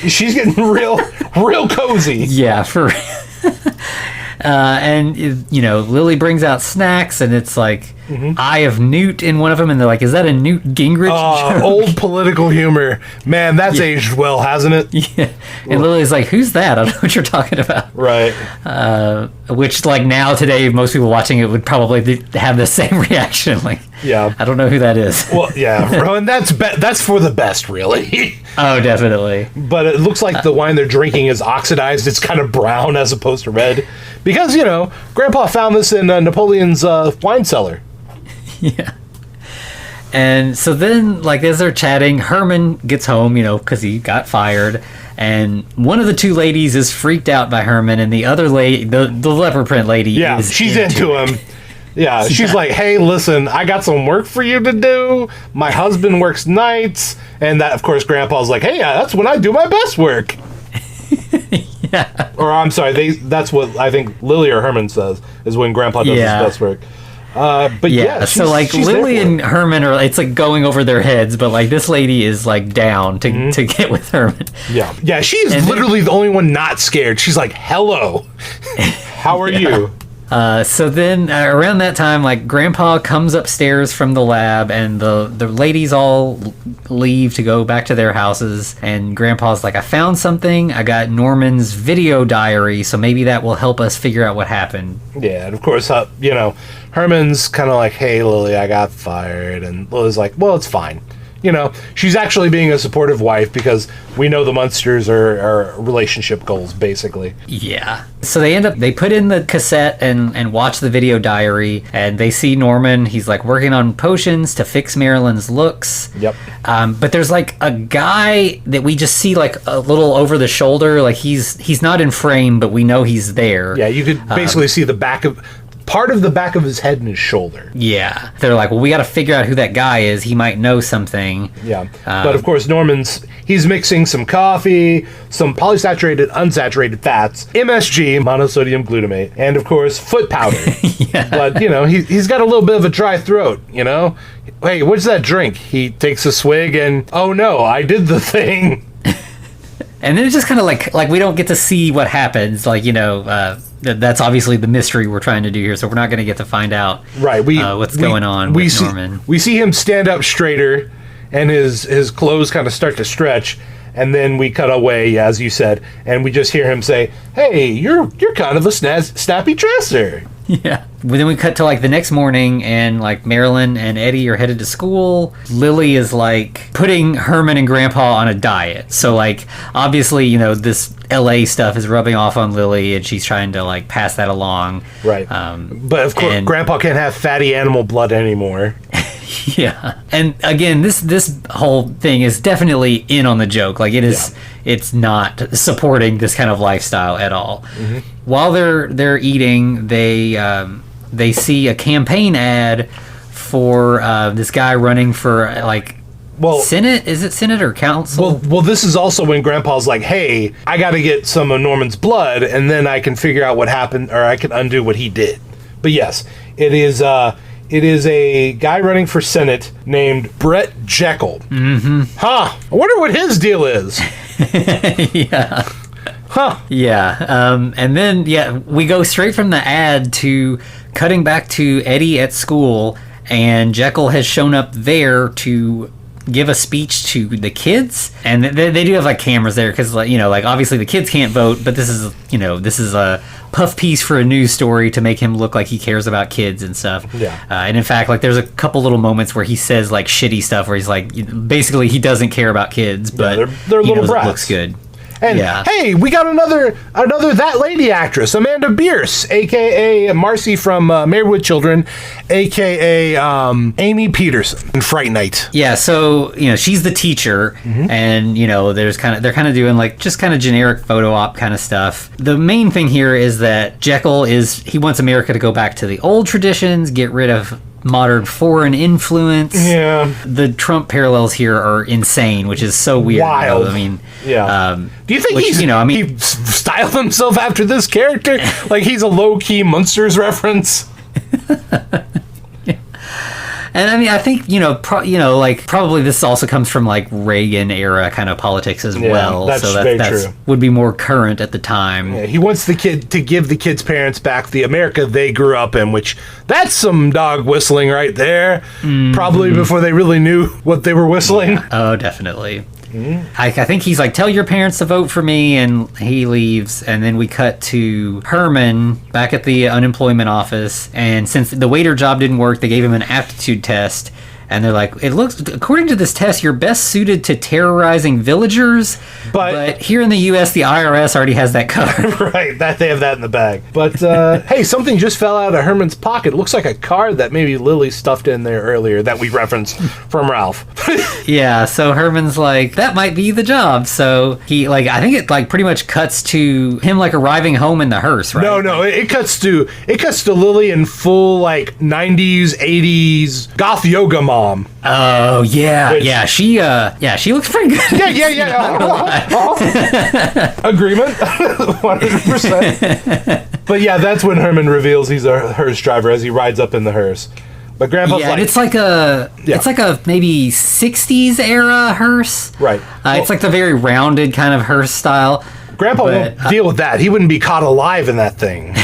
Speaker 2: She's getting real cozy.
Speaker 1: Yeah, for real. And Lily brings out snacks, and it's like Eye of Newt in one of them, and they're like, "Is that a Newt Gingrich joke?"
Speaker 2: Old political humor. Man, that's aged well, hasn't it?
Speaker 1: Yeah. And Lily's like, "Who's that? I don't know what you're talking about."
Speaker 2: Right.
Speaker 1: Which, like, now today, most people watching it would probably have the same reaction. Like,
Speaker 2: yeah,
Speaker 1: I don't know who that is.
Speaker 2: Well, yeah, Rowan, that's for the best, really.
Speaker 1: Oh, definitely.
Speaker 2: But it looks like the wine they're drinking is oxidized. It's kind of brown as opposed to red. Because, Grandpa found this in Napoleon's wine cellar.
Speaker 1: Yeah. And so then, like, as they're chatting, Herman gets home, because he got fired. And one of the two ladies is freaked out by Herman, and the other lady, the leopard print lady, is
Speaker 2: she's into him. Yeah, she's like, "Hey, listen, I got some work for you to do. My husband works nights." And that, of course, Grandpa's like, "Hey, that's when I do my best work."
Speaker 1: Yeah.
Speaker 2: Or, I'm sorry, that's what I think Lily or Herman says, is when Grandpa does his best work. But yeah,
Speaker 1: so like Lily and Herman are, it's like going over their heads, but like this lady is like down to get with Herman.
Speaker 2: Yeah, she is literally the only one not scared. She's like, "Hello, how are you?"
Speaker 1: So then around that time, like Grandpa comes upstairs from the lab, and the ladies all leave to go back to their houses, and Grandpa's like, "I found something. I got Norman's video diary, so maybe that will help us figure out what happened."
Speaker 2: Yeah, and of course, Herman's kind of like, "Hey, Lily, I got fired," and Lily's like, "Well, it's fine." She's actually being a supportive wife because we know the Munsters are relationship goals, basically.
Speaker 1: Yeah. So they put in the cassette and watch the video diary, and they see Norman. He's like working on potions to fix Marilyn's looks.
Speaker 2: Yep.
Speaker 1: But there's like a guy that we just see like a little over the shoulder. Like he's not in frame, but we know he's there.
Speaker 2: Yeah, you could basically see part of the back of his head and his shoulder.
Speaker 1: Yeah. They're like, "Well, we got to figure out who that guy is. He might know something."
Speaker 2: Yeah. But of course, he's mixing some coffee, some polysaturated, unsaturated fats, MSG, monosodium glutamate, and of course, foot powder.
Speaker 1: Yeah.
Speaker 2: But, he's got a little bit of a dry throat, Hey, what's that drink? He takes a swig and, "Oh no, I did the thing."
Speaker 1: And then it's just kind of like we don't get to see what happens. Like, that's obviously the mystery we're trying to do here, so we're not going to get to find out what's going on with Norman.
Speaker 2: We see him stand up straighter, and his clothes kind of start to stretch, and then we cut away, as you said, and we just hear him say, "Hey, you're kind of a snappy dresser."
Speaker 1: Yeah. But then we cut to like the next morning, and like Marilyn and Eddie are headed to school. Lily is like putting Herman and Grandpa on a diet. So like obviously, this LA stuff is rubbing off on Lily, and she's trying to like pass that along.
Speaker 2: Right. But of course, Grandpa can't have fatty animal blood anymore.
Speaker 1: Yeah. And again, this whole thing is definitely in on the joke. Like it is, it's not supporting this kind of lifestyle at all. Mm-hmm. While they're eating, they see a campaign ad for this guy running for Senate? Is it Senate or council?
Speaker 2: Well, this is also when Grandpa's like, "Hey, I got to get some of Norman's blood, and then I can figure out what happened, or I can undo what he did." But yes, it is a guy running for Senate named Brett Jekyll. Mm-hmm. Huh. I wonder what his deal is.
Speaker 1: Yeah.
Speaker 2: Huh.
Speaker 1: Yeah. And then, we go straight from the ad to cutting back to Eddie at school, and Jekyll has shown up there to give a speech to the kids, and they do have like cameras there because obviously the kids can't vote, but this is a puff piece for a news story to make him look like he cares about kids and stuff.
Speaker 2: Yeah.
Speaker 1: And in fact, like there's a couple little moments where he says like shitty stuff where he's like, basically he doesn't care about kids, but
Speaker 2: they're little brats.
Speaker 1: It looks good.
Speaker 2: And hey, we got another That Lady actress, Amanda Bierce, a.k.a. Marcy from Married with Children, a.k.a. Amy Peterson in Fright Night.
Speaker 1: Yeah, so she's the teacher, and they're kind of doing like just kind of generic photo op kind of stuff. The main thing here is that Jekyll he wants America to go back to the old traditions, get rid of modern foreign influence.
Speaker 2: Yeah.
Speaker 1: The Trump parallels here are insane, which is so weird.
Speaker 2: Wild.
Speaker 1: I mean,
Speaker 2: yeah. Do you think he styled himself after this character? Like he's a low-key Munsters reference?
Speaker 1: And I mean, I think, like probably this also comes from like Reagan era kind of politics as well.
Speaker 2: That's
Speaker 1: so
Speaker 2: very
Speaker 1: that's
Speaker 2: true.
Speaker 1: would be more current at the time.
Speaker 2: Yeah, he wants the kid to give the kid's parents back the America they grew up in, which that's some dog whistling right there. Mm-hmm. Probably before they really knew what they were whistling.
Speaker 1: Yeah. Oh, definitely. I think he's like, tell your parents to vote for me, and he leaves. And then we cut to Herman back at the unemployment office. And since the waiter job didn't work, they gave him an aptitude test. And they're like, it looks, according to this test, you're best suited to terrorizing villagers. But here in the U.S., the IRS already has that covered.
Speaker 2: Right, they have that in the bag. But, hey, something just fell out of Herman's pocket. It looks like a card that maybe Lily stuffed in there earlier that we referenced from Ralph.
Speaker 1: Yeah, so Herman's like, that might be the job. So he, like, I think it, like, pretty much cuts to him, like, arriving home in the hearse, right?
Speaker 2: No, it cuts to Lily in full, like, 90s, 80s goth yoga mom.
Speaker 1: Oh, yeah. She looks pretty good.
Speaker 2: Yeah. Agreement. 100%. But yeah, that's when Herman reveals he's a hearse driver as he rides up in the hearse. But Grandpa's like...
Speaker 1: it's like a maybe 60s era hearse.
Speaker 2: Right.
Speaker 1: It's like the very rounded kind of hearse style.
Speaker 2: Grandpa won't deal with that. He wouldn't be caught alive in that thing.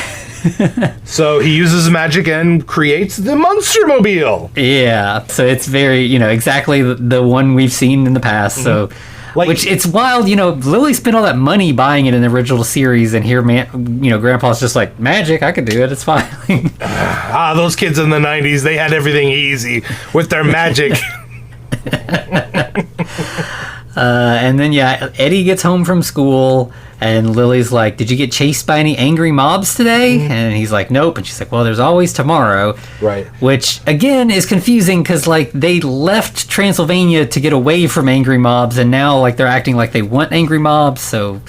Speaker 2: So he uses magic and creates the Monstermobile.
Speaker 1: Yeah, so it's very, exactly the one we've seen in the past. So, which it's wild, Lily spent all that money buying it in the original series, and here, Grandpa's just like, magic, I could do it, it's fine.
Speaker 2: Those kids in the 90s, they had everything easy with their magic.
Speaker 1: And then, Eddie gets home from school, and Lily's like, did you get chased by any angry mobs today? And he's like, nope. And she's like, well, there's always tomorrow.
Speaker 2: Right.
Speaker 1: Which, again, is confusing because, like, they left Transylvania to get away from angry mobs, and now, like, they're acting like they want angry mobs, so...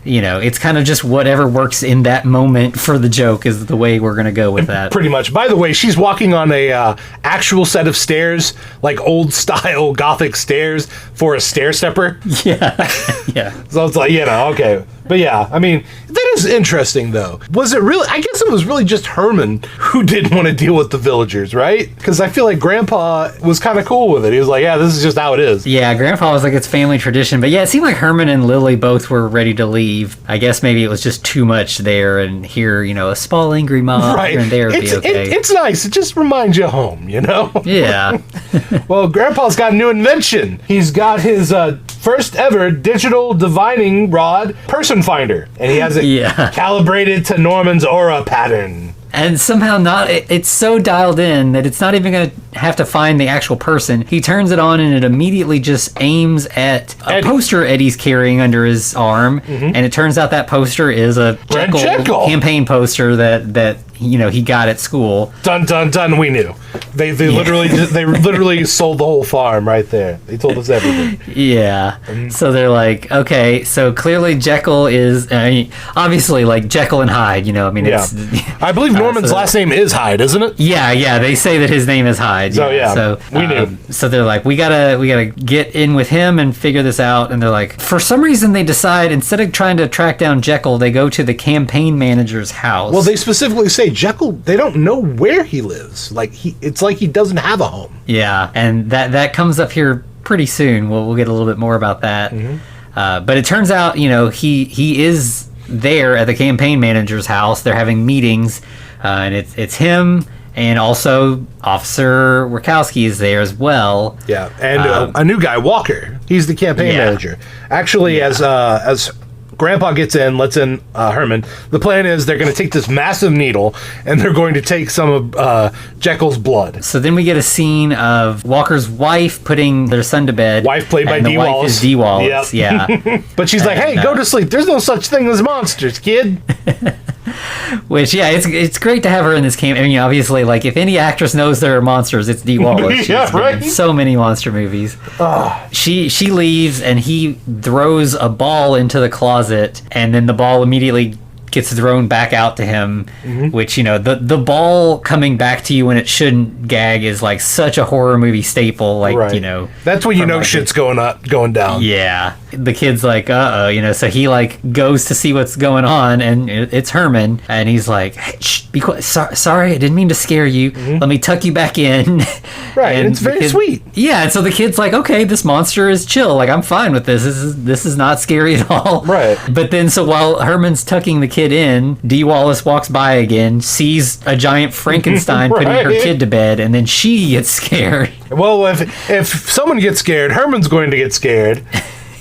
Speaker 1: it's kind of just whatever works in that moment for the joke is the way we're going to go with that.
Speaker 2: Pretty much. By the way, she's walking on a actual set of stairs, like old style Gothic stairs for a stair stepper.
Speaker 1: Yeah.
Speaker 2: So it's like, okay. But yeah, I mean, that is interesting, though. Was it really? I guess it was really just Herman who didn't want to deal with the villagers, right? Because I feel like Grandpa was kind of cool with it. He was like, yeah, this is just how it is.
Speaker 1: Yeah, Grandpa was like, it's family tradition. But yeah, it seemed like Herman and Lily both were ready to leave. I guess maybe it was just too much there, and here, a small angry mob here and there would be okay.
Speaker 2: It's nice. It just reminds you of home,
Speaker 1: Yeah.
Speaker 2: Well, Grandpa's got a new invention. He's got his first ever digital divining rod person finder, and he has it calibrated to Norman's aura pattern.
Speaker 1: And somehow it's so dialed in that it's not even going to have to find the actual person. He turns it on and it immediately just aims at a poster Eddie's carrying under his arm. Mm-hmm. And it turns out that poster is a Jekyll campaign poster that he got at school.
Speaker 2: Dun dun dun, we knew. They literally sold the whole farm right there. They told us everything.
Speaker 1: Yeah. So they're like, okay, so clearly Jekyll is obviously like Jekyll and Hyde, it's
Speaker 2: I believe Norman's last name is Hyde, isn't it?
Speaker 1: Yeah, they say that his name is Hyde.
Speaker 2: So we knew.
Speaker 1: So they're like, we gotta get in with him and figure this out. And they're like, for some reason they decide instead of trying to track down Jekyll, they go to the campaign manager's house.
Speaker 2: Well, they specifically say Jekyll, they don't know where he lives. It's like he doesn't have a home.
Speaker 1: Yeah, and that comes up here pretty soon. We'll get a little bit more about that. Mm-hmm. But it turns out, he is there at the campaign manager's house. They're having meetings, and it's him, and also Officer Wachowski is there as well.
Speaker 2: Yeah, and a new guy, Walker. He's the campaign manager. Actually, as Grandpa gets in, lets in Herman. The plan is they're going to take this massive needle and they're going to take some of Jekyll's blood.
Speaker 1: So then we get a scene of Walker's wife putting their son to bed.
Speaker 2: Wife played by Dee Wallace.
Speaker 1: Wife is Dee Wallace, yeah.
Speaker 2: But she's like, hey, go to sleep. There's no such thing as monsters, kid.
Speaker 1: Which, it's great to have her in this camp. I mean, obviously, like, if any actress knows there are monsters, it's Dee Wallace. She's been in so many monster movies. She leaves, and he throws a ball into the closet, and then the ball immediately gets thrown back out to him, which, you know, the ball coming back to you when it shouldn't gag is like such a horror movie staple. Like, you know,
Speaker 2: that's when you know shit's going down.
Speaker 1: Yeah. The kid's like, you know, so he like goes to see what's going on, and it's Herman, and he's like, hey, shh, be quiet. Sorry, I didn't mean to scare you. Let me tuck you back in.
Speaker 2: Right, and it's very sweet.
Speaker 1: Yeah, and so the kid's like, okay, this monster is chill. Like, I'm fine with this. This is not scary at all.
Speaker 2: Right.
Speaker 1: But then, so while Herman's tucking the kid in, Dee Wallace walks by again, sees a giant Frankenstein putting her kid to bed, and then she gets scared.
Speaker 2: Well, if someone gets scared, Herman's going to get scared.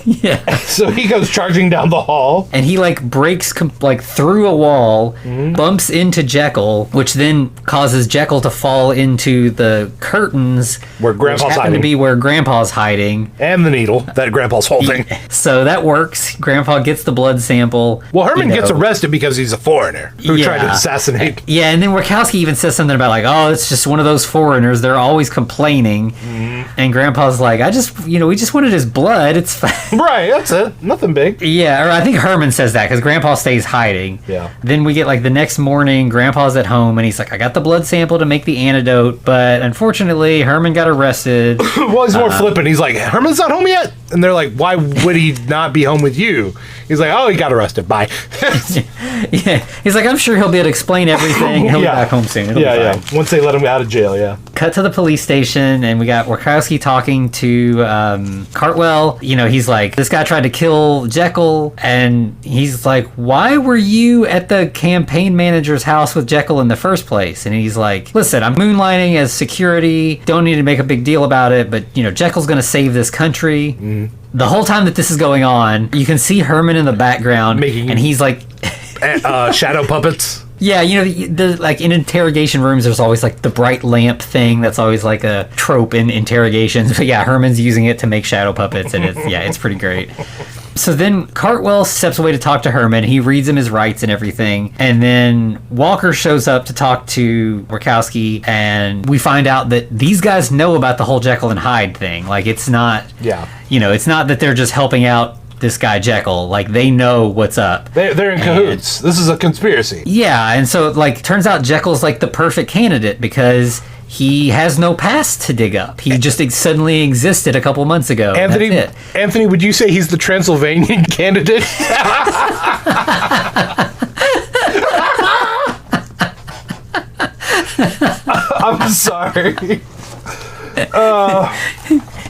Speaker 1: Yeah.
Speaker 2: So he goes charging down the hall.
Speaker 1: And he, like, breaks, through a wall, bumps into Jekyll, which then causes Jekyll to fall into the curtains.
Speaker 2: Where Grandpa's hiding.
Speaker 1: To be where Grandpa's hiding.
Speaker 2: And the needle that Grandpa's holding.
Speaker 1: So that works. Grandpa gets the blood sample.
Speaker 2: Well, Herman gets arrested because he's a foreigner who tried to assassinate.
Speaker 1: Yeah, and then Wachowski even says something about, like, oh, it's just one of those foreigners. They're always complaining. And Grandpa's like, we just wanted his blood. It's fine.
Speaker 2: Right, that's it. Nothing big.
Speaker 1: Yeah, or I think Herman says that because Grandpa stays hiding.
Speaker 2: Yeah.
Speaker 1: Then we get, like, the next morning, Grandpa's at home, and he's like, I got the blood sample to make the antidote, but unfortunately, Herman got arrested.
Speaker 2: Well, he's more flippant. He's like, Herman's not home yet? And they're like, why would he not be home with you? He's like, oh, he got arrested. Bye.
Speaker 1: Yeah. He's like, I'm sure he'll be able to explain everything. He'll be back home soon. It'll be fine.
Speaker 2: Once they let him out of jail,
Speaker 1: Cut to the police station, and we got Wachowski talking to Cartwell. You know, he's like, this guy tried to kill Jekyll, and he's like, why were you at the campaign manager's house with Jekyll in the first place? And he's like, listen, I'm moonlighting as security. Don't need to make a big deal about it, but, you know, Jekyll's going to save this country. The whole time that this is going on, you can see Herman in the background, and he's like...
Speaker 2: shadow puppets.
Speaker 1: Yeah, you know, like in interrogation rooms, there's always like the bright lamp thing. That's always like a trope in interrogations. But yeah, Herman's using it to make shadow puppets, and it's pretty great. So then Cartwell steps away to talk to Herman. He reads him his rights and everything. And then Walker shows up to talk to Wachowski, and we find out that these guys know about the whole Jekyll and Hyde thing. Like, it's not, you know, it's not that they're just helping out this guy Jekyll. Like, they know what's up.
Speaker 2: They're in cahoots. This is a conspiracy.
Speaker 1: Yeah, and so, like, turns out Jekyll's like the perfect candidate because he has no past to dig up. He just suddenly existed a couple months ago.
Speaker 2: Anthony, would you say he's the Transylvanian candidate? I'm sorry.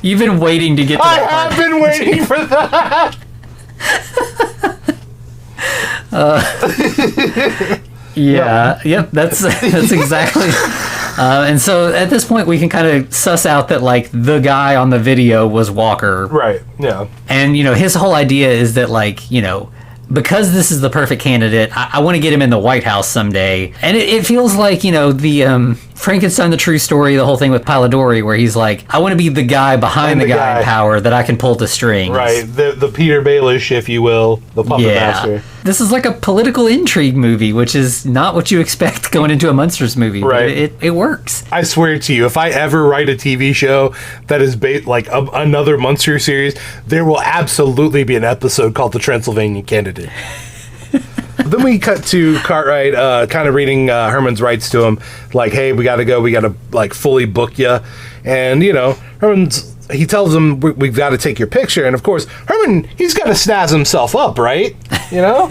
Speaker 1: You've been waiting to get to that
Speaker 2: part. I have been waiting for that.
Speaker 1: Yep, that's exactly. And so at this point, we can kind of suss out that, like, the guy on the video was Walker.
Speaker 2: Right, yeah.
Speaker 1: And, you know, his whole idea is that, like, you know, because this is the perfect candidate, I want to get him in the White House someday. And it feels like, you know, the Frankenstein, the True Story, the whole thing with Polidori, where he's like, I want to be the guy behind the guy in power that I can pull the strings.
Speaker 2: Right, the Peter Baelish, if you will, the puppet master.
Speaker 1: This is like a political intrigue movie, which is not what you expect going into a Munsters movie.
Speaker 2: Right.
Speaker 1: But it works.
Speaker 2: I swear to you, if I ever write a TV show that is based like another Munster series, there will absolutely be an episode called The Transylvanian Candidate. Then we cut to Cartwright kind of reading Herman's rights to him, like, hey, we got to go, we got to like fully book you. And, you know, he tells him, we've got to take your picture. And of course, Herman, he's got to snazz himself up, right? You know?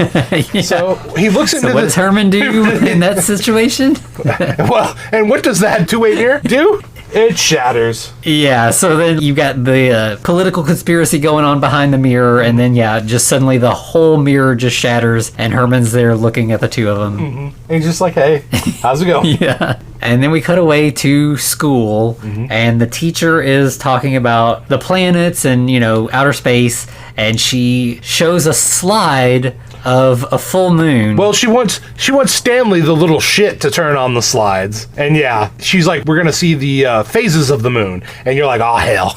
Speaker 1: Yeah.
Speaker 2: So he looks into
Speaker 1: what does Herman do in that situation?
Speaker 2: Well, and what does that two-way mirror do? It shatters.
Speaker 1: Yeah, so then you got the political conspiracy going on behind the mirror, and then, just suddenly the whole mirror just shatters, and Herman's there looking at the two of them.
Speaker 2: Mm-hmm. And he's just like, hey, how's it going?
Speaker 1: Yeah. And then we cut away to school, and the teacher is talking about the planets and, you know, outer space, and she shows a slide of a full moon.
Speaker 2: Well, she wants Stanley, the little shit, to turn on the slides. And yeah, she's like, we're going to see the phases of the moon. And you're like, oh, hell.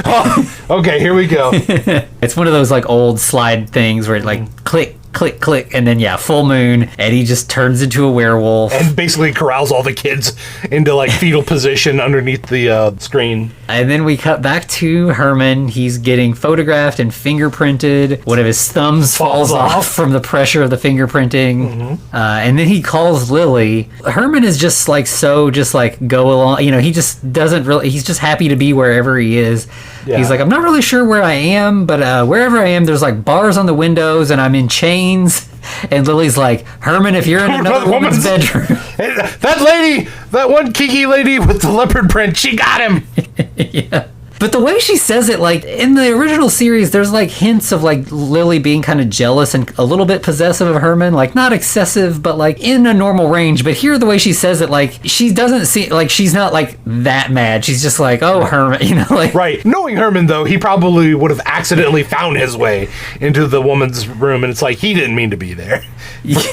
Speaker 2: Oh, okay, here we go.
Speaker 1: It's one of those, like, old slide things where it, like, click, click, click, and then full moon. Eddie just turns into a werewolf
Speaker 2: and basically corrals all the kids into like fetal position underneath the screen.
Speaker 1: And then we cut back to Herman. He's getting photographed and fingerprinted. One of his thumbs falls off from the pressure of the fingerprinting. And then he calls Lily. Herman is just like go along. He just doesn't really. He's just happy to be wherever he is. Yeah. He's like, I'm not really sure where I am, but wherever I am, there's like bars on the windows, and I'm in chains. And Lily's like, Herman, if you're in another woman's bedroom.
Speaker 2: That one kinky lady with the leopard print, she got him.
Speaker 1: Yeah. But the way she says it, like, in the original series, there's, like, hints of, like, Lily being kind of jealous and a little bit possessive of Herman. Like, not excessive, but, like, in a normal range. But here, the way she says it, like, she doesn't seem, like, she's not, like, that mad. She's just like, oh, Herman, like.
Speaker 2: Right. Knowing Herman, though, he probably would have accidentally found his way into the woman's room. And it's like, he didn't mean to be there.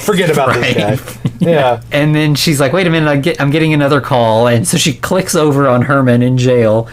Speaker 2: Forget about this guy. Yeah.
Speaker 1: And then she's like, wait a minute, I'm getting another call. And so she clicks over on Herman in jail.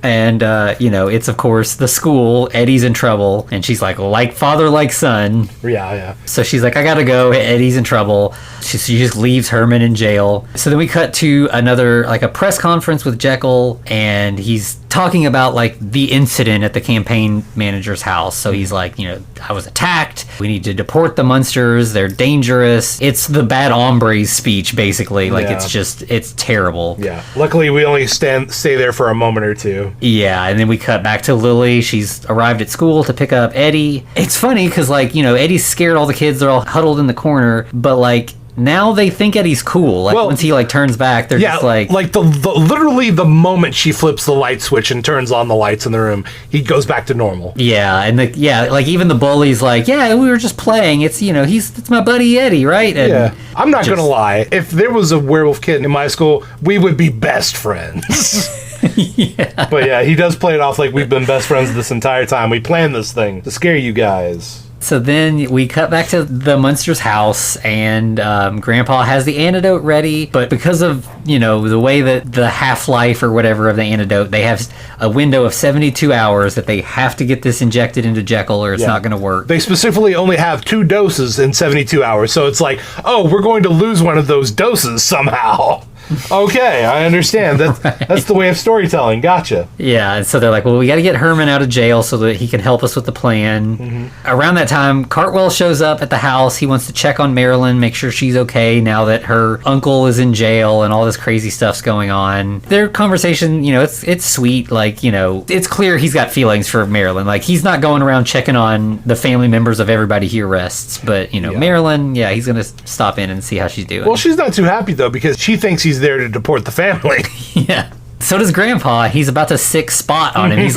Speaker 1: And it's, of course, the school. Eddie's in trouble. And she's like father, like son.
Speaker 2: Yeah.
Speaker 1: So she's like, I gotta go. Eddie's in trouble. She just leaves Herman in jail. So then we cut to another, like, a press conference with Jekyll. And he's talking about, like, the incident at the campaign manager's house. So he's like, I was attacked. We need to deport the Munsters. They're dangerous. It's the bad hombres speech, basically. Like, it's terrible.
Speaker 2: Yeah. Luckily, we only stay there for a moment or two.
Speaker 1: Yeah, and then we cut back to Lily. She's arrived at school to pick up Eddie. It's funny because, like, Eddie's scared all the kids. They're all huddled in the corner. But, like, now they think Eddie's cool. Like, once he, like, turns back, they're just like...
Speaker 2: Like, literally the moment she flips the light switch and turns on the lights in the room, he goes back to normal.
Speaker 1: Yeah, and, like, even the bully's like, yeah, we were just playing. It's, it's my buddy Eddie, right? And
Speaker 2: I'm not going to lie. If there was a werewolf kid in my school, we would be best friends.
Speaker 1: Yeah.
Speaker 2: But yeah, he does play it off like we've been best friends this entire time. We planned this thing to scare you guys.
Speaker 1: So then we cut back to the Munsters' house, and Grandpa has the antidote ready. But because of, the way that the half-life or whatever of the antidote, they have a window of 72 hours that they have to get this injected into Jekyll or it's not going to work.
Speaker 2: They specifically only have 2 doses in 72 hours. So it's like, oh, we're going to lose one of those doses somehow. Okay, I understand. That's the way of storytelling. Gotcha.
Speaker 1: Yeah, and so they're like, well, we got to get Herman out of jail so that he can help us with the plan. Around that time, Cartwell shows up at the house. He wants to check on Marilyn, make sure she's okay now that her uncle is in jail and all this crazy stuff's going on. Their conversation, it's sweet. Like, it's clear he's got feelings for Marilyn. Like, he's not going around checking on the family members of everybody he arrests. But, Marilyn, he's going to stop in and see how she's doing.
Speaker 2: Well, she's not too happy, though, because she thinks he's there to deport the family.
Speaker 1: Yeah. So does Grandpa. He's about to sick spot on him. He's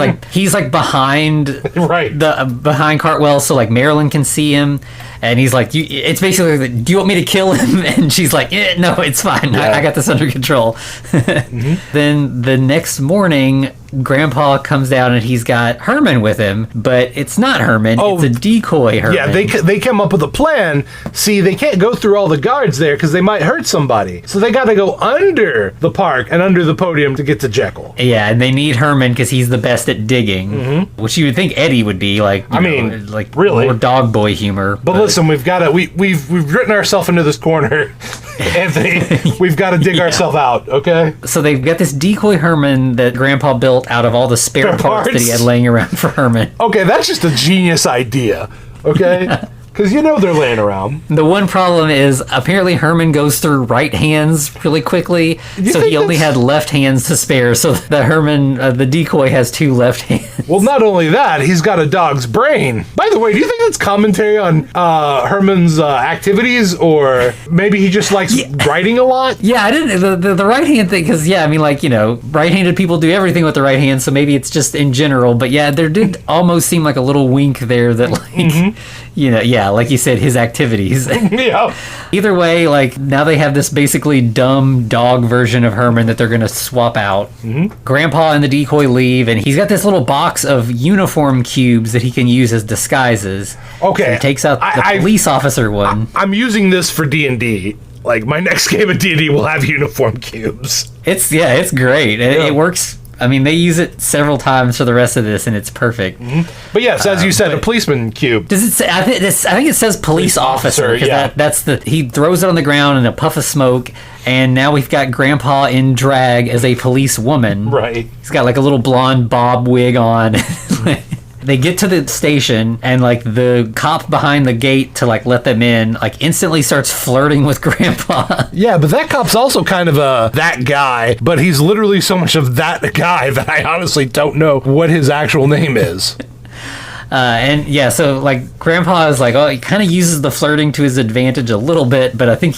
Speaker 1: like behind behind Cartwell, so like Marilyn can see him, and he's like, it's basically like, do you want me to kill him? And she's like, no, it's fine. Yeah. I got this under control. Then the next morning, Grandpa comes down and he's got Herman with him, but it's not Herman. It's a decoy Herman.
Speaker 2: Yeah, they come up with a plan. See, they can't go through all the guards there because they might hurt somebody. So they got to go under the park and under the podium to get to Jekyll.
Speaker 1: Yeah, and they need Herman because he's the best at digging, which you would think Eddie would be like. Like really more dog boy humor.
Speaker 2: But listen, we've got to we've written ourselves into this corner, Anthony. We've got to dig ourselves out. Okay.
Speaker 1: So they've got this decoy Herman that Grandpa built out of all the spare parts that he had laying around for Herman.
Speaker 2: Okay, that's just a genius idea. Okay. Because they're laying around.
Speaker 1: The one problem is apparently Herman goes through right hands really quickly, so he only had left hands to spare. So the Herman, the decoy, has 2 left hands.
Speaker 2: Well, not only that, he's got a dog's brain. By the way, do you think that's commentary on Herman's activities, or maybe he just likes writing a lot?
Speaker 1: Yeah, I didn't the right hand thing, because right-handed people do everything with the right hand, so maybe it's just in general. But yeah, there did almost seem like a little wink there that like you said, his activities.
Speaker 2: Yeah.
Speaker 1: Either way, like, now they have this basically dumb dog version of Herman that they're going to swap out. Grandpa and the decoy leave, and he's got this little box of uniform cubes that he can use as disguises.
Speaker 2: Okay.
Speaker 1: So he takes out the police officer one.
Speaker 2: I'm using this for D&D. Like, my next game of D&D will have uniform cubes.
Speaker 1: It's great. It works I mean, they use it several times for the rest of this, and it's perfect.
Speaker 2: But yes, as you said, a policeman cube.
Speaker 1: Does it say? I think it says police officer.
Speaker 2: Yeah.
Speaker 1: That's the. He throws it on the ground in a puff of smoke, and now we've got Grandpa in drag as a police woman.
Speaker 2: Right.
Speaker 1: He's got like a little blonde bob wig on. They get to the station, and like the cop behind the gate to like let them in, like instantly starts flirting with Grandpa.
Speaker 2: Yeah, but that cop's also kind of that guy, but he's literally so much of that guy that I honestly don't know what his actual name is.
Speaker 1: And yeah, so like Grandpa is like, oh, he kind of uses the flirting to his advantage a little bit, but I think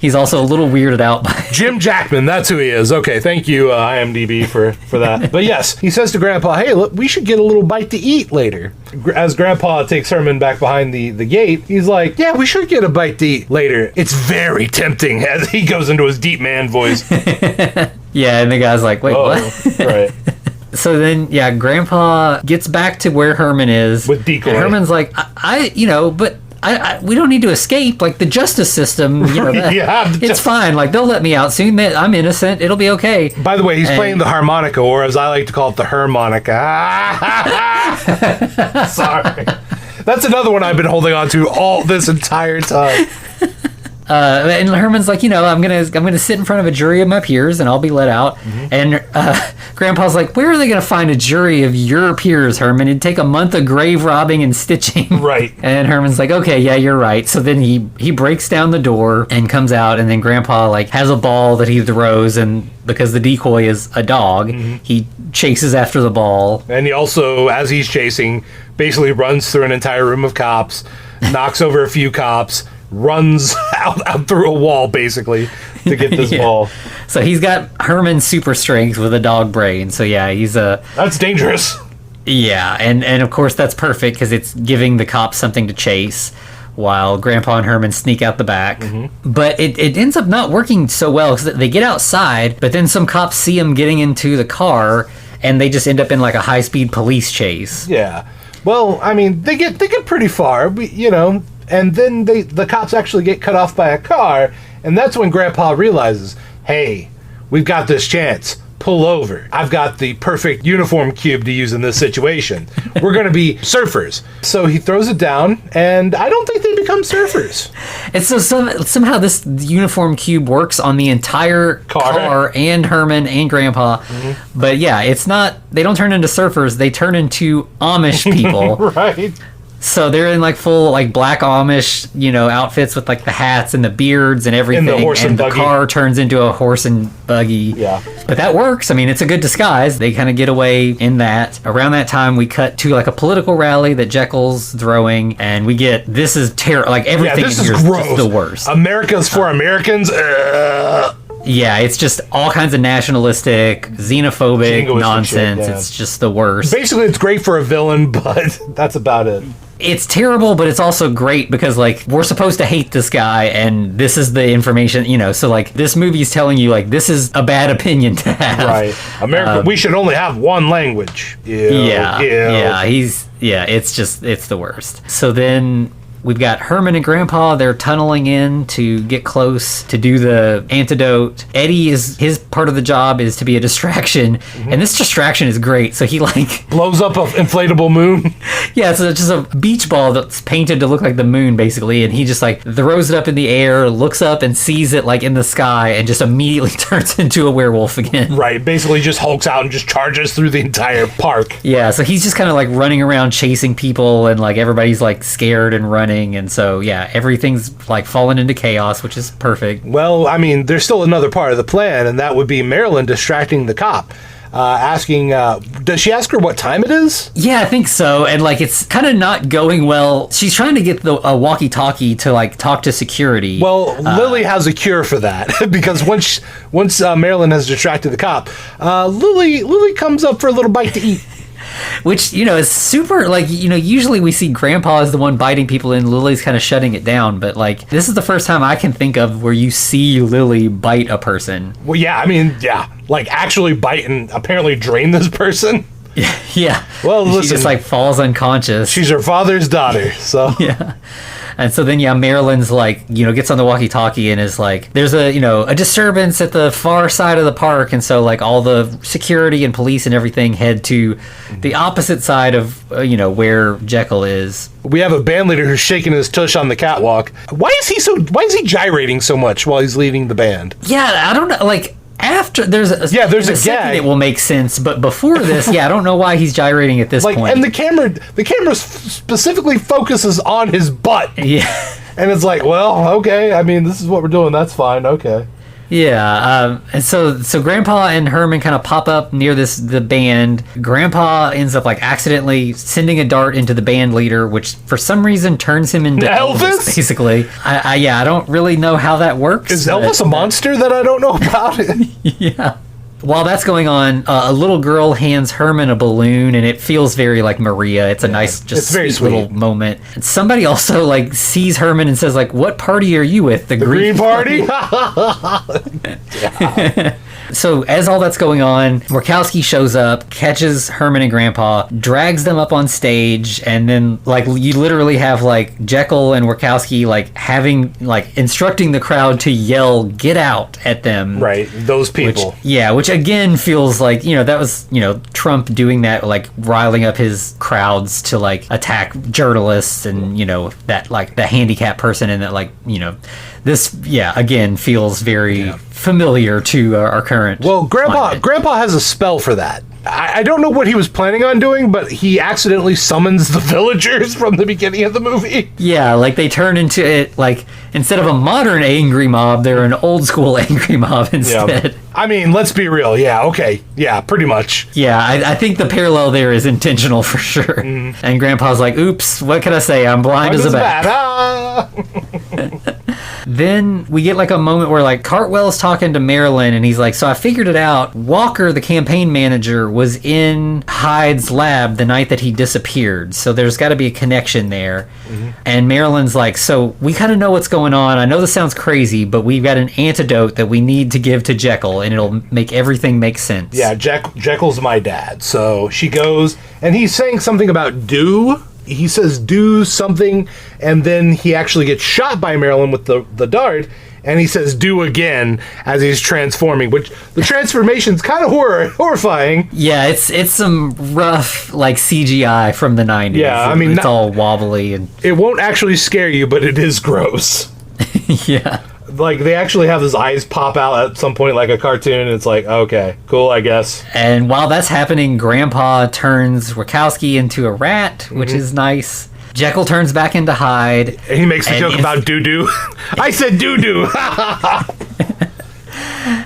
Speaker 1: he's also a little weirded out by it.
Speaker 2: Jim Jackman, that's who he is. Okay, thank you, IMDb, for that. But yes, he says to Grandpa, hey, look, we should get a little bite to eat later. As Grandpa takes Herman back behind the gate, he's like, yeah, we should get a bite to eat later. It's very tempting, as he goes into his deep man voice.
Speaker 1: Yeah, and the guy's like, wait, what?
Speaker 2: Right.
Speaker 1: So then, yeah, Grandpa gets back to where Herman is.
Speaker 2: With Decoy.
Speaker 1: And Herman's like, we don't need to escape. Like, the justice system, it's fine. Like, they'll let me out soon. I'm innocent. It'll be okay.
Speaker 2: By the way, he's playing the harmonica, or as I like to call it, the harmonica. Sorry. That's another one I've been holding on to all this entire time.
Speaker 1: And Herman's like, I'm gonna sit in front of a jury of my peers and I'll be let out. And Grandpa's like, where are they gonna find a jury of your peers, Herman? It'd take a month of grave robbing and stitching.
Speaker 2: Right.
Speaker 1: And Herman's like, okay, yeah, you're right. So then he breaks down the door and comes out, and then Grandpa like has a ball that he throws, and because the decoy is a dog, he chases after the ball.
Speaker 2: And he also, as he's chasing, basically runs through an entire room of cops, knocks over a few cops, runs out through a wall, basically, to get this ball.
Speaker 1: So he's got Herman's super strength with a dog brain. So yeah,
Speaker 2: that's dangerous.
Speaker 1: Yeah, and of course that's perfect because it's giving the cops something to chase while Grandpa and Herman sneak out the back. But it ends up not working so well because they get outside, but then some cops see them getting into the car, and they just end up in like a high-speed police chase.
Speaker 2: Yeah. Well, I mean, they get pretty far, and then the cops actually get cut off by a car, and that's when Grandpa realizes, hey, we've got this chance. Pull over. I've got the perfect uniform cube to use in this situation. We're going to be surfers. So he throws it down, and I don't think they become surfers.
Speaker 1: And so somehow this uniform cube works on the entire car and Herman and Grandpa. But yeah, it's not, they don't turn into surfers, they turn into Amish people.
Speaker 2: Right.
Speaker 1: So they're in like full like black Amish, outfits with like the hats and the beards and everything. And the car turns into a horse and buggy.
Speaker 2: Yeah.
Speaker 1: But that works. I mean, it's a good disguise. They kind of get away in that. Around that time, we cut to like a political rally that Jekyll's throwing, and we get, this is terrible. Like everything in here is just the worst.
Speaker 2: America's for Americans.
Speaker 1: Yeah, it's just all kinds of nationalistic, xenophobic nonsense. Shit, yeah. It's just the worst.
Speaker 2: Basically, it's great for a villain, but that's about it.
Speaker 1: It's terrible, but it's also great because, like, we're supposed to hate this guy, and this is the information, so, like, this movie's telling you, like, this is a bad opinion to have.
Speaker 2: Right. America, we should only have one language.
Speaker 1: Yeah, it's the worst. So then we've got Herman and Grandpa. They're tunneling in to get close to do the antidote. Eddie his part of the job is to be a distraction, and this distraction is great. So he like
Speaker 2: blows up an inflatable moon.
Speaker 1: Yeah, so it's just a beach ball that's painted to look like the moon, basically, and he just like throws it up in the air, looks up and sees it like in the sky, and just immediately turns into a werewolf again.
Speaker 2: Right, basically just hulks out and just charges through the entire park.
Speaker 1: Yeah, so he's just kind of like running around chasing people, and like everybody's like scared and running. And so, yeah, everything's like fallen into chaos, which is perfect.
Speaker 2: Well, I mean, there's still another part of the plan, and that would be Marilyn distracting the cop. Asking, does she ask her what time it is?
Speaker 1: Yeah, I think so. And like, it's kind of not going well. She's trying to get a walkie-talkie to like talk to security.
Speaker 2: Well, Lily has a cure for that because once Marilyn has distracted the cop, Lily comes up for a little bite to eat.
Speaker 1: Which, is super, like, usually we see Grandpa as the one biting people and Lily's kind of shutting it down. But, like, this is the first time I can think of where you see Lily bite a person.
Speaker 2: Well, yeah, I mean, yeah. Like, actually bite and apparently drain this person.
Speaker 1: Yeah.
Speaker 2: Well, listen.
Speaker 1: She just, like, falls unconscious.
Speaker 2: She's her father's daughter, so.
Speaker 1: Yeah. And so then, Marilyn's like, gets on the walkie-talkie and is like, there's a disturbance at the far side of the park. And so, like, all the security and police and everything head to the opposite side of, where Jekyll is.
Speaker 2: We have a band leader who's shaking his tush on the catwalk. Why is he gyrating so much while he's leading the band?
Speaker 1: Yeah, I don't know. Like, after there's a
Speaker 2: gag.
Speaker 1: It will make sense, but before this, I don't know why he's gyrating at this point.
Speaker 2: And the camera specifically focuses on his butt.
Speaker 1: Yeah,
Speaker 2: and it's like, well, okay. I mean, this is what we're doing. That's fine. Okay.
Speaker 1: Yeah, and so Grandpa and Herman kind of pop up near the band. Grandpa ends up like accidentally sending a dart into the band leader, which for some reason turns him into Elvis basically. I don't really know how that works.
Speaker 2: Is Elvis a monster that I don't know about?
Speaker 1: Yeah. While that's going on, a little girl hands Herman a balloon, and it feels very like Maria. It's a nice, just sweet little moment. And somebody also like sees Herman and says like, "What party are you with? The Green
Speaker 2: Party?"
Speaker 1: So as all that's going on, Wachowski shows up, catches Herman and Grandpa, drags them up on stage, and then like you literally have like Jekyll and Wachowski like having like instructing the crowd to yell "Get out" at them.
Speaker 2: Right, those people.
Speaker 1: Which again feels like that was Trump doing that, like riling up his crowds to like attack journalists and that like the handicapped person, and that like this again feels very familiar to our current.
Speaker 2: Well, Grandpa has a spell for that. I don't know what he was planning on doing, but he accidentally summons the villagers from the beginning of the movie.
Speaker 1: Yeah, like they turn into it, like instead of a modern angry mob, they're an old school angry mob instead.
Speaker 2: Yeah. I mean, let's be real. Yeah, okay. Yeah, pretty much.
Speaker 1: Yeah, I think the parallel there is intentional for sure. Mm. And Grandpa's like, oops, what can I say? I'm blind as a bat. Then we get like a moment where like Cartwell's talking to Marilyn, and he's like, so I figured it out. Walker, the campaign manager, was in Hyde's lab the night that he disappeared. So there's got to be a connection there. Mm-hmm. And Marilyn's like, so we kind of know what's going on. I know this sounds crazy, but we've got an antidote that we need to give to Jekyll, and it'll make everything make sense.
Speaker 2: Yeah, Jekyll's my dad. So she goes, and he's saying something about do. He says do something, and then he actually gets shot by Marilyn with the dart, and he says do again as he's transforming, which the transformation's kind of horrifying.
Speaker 1: Yeah, it's some rough like CGI from the 90s.
Speaker 2: Yeah, I mean,
Speaker 1: it's all wobbly, and
Speaker 2: it won't actually scare you, but it is gross.
Speaker 1: Yeah.
Speaker 2: Like, they actually have his eyes pop out at some point like a cartoon, and it's like, okay, cool, I guess.
Speaker 1: And while that's happening, Grandpa turns Wachowski into a rat, which is nice. Jekyll turns back into Hyde.
Speaker 2: And he makes a joke about doo-doo. I said doo-doo!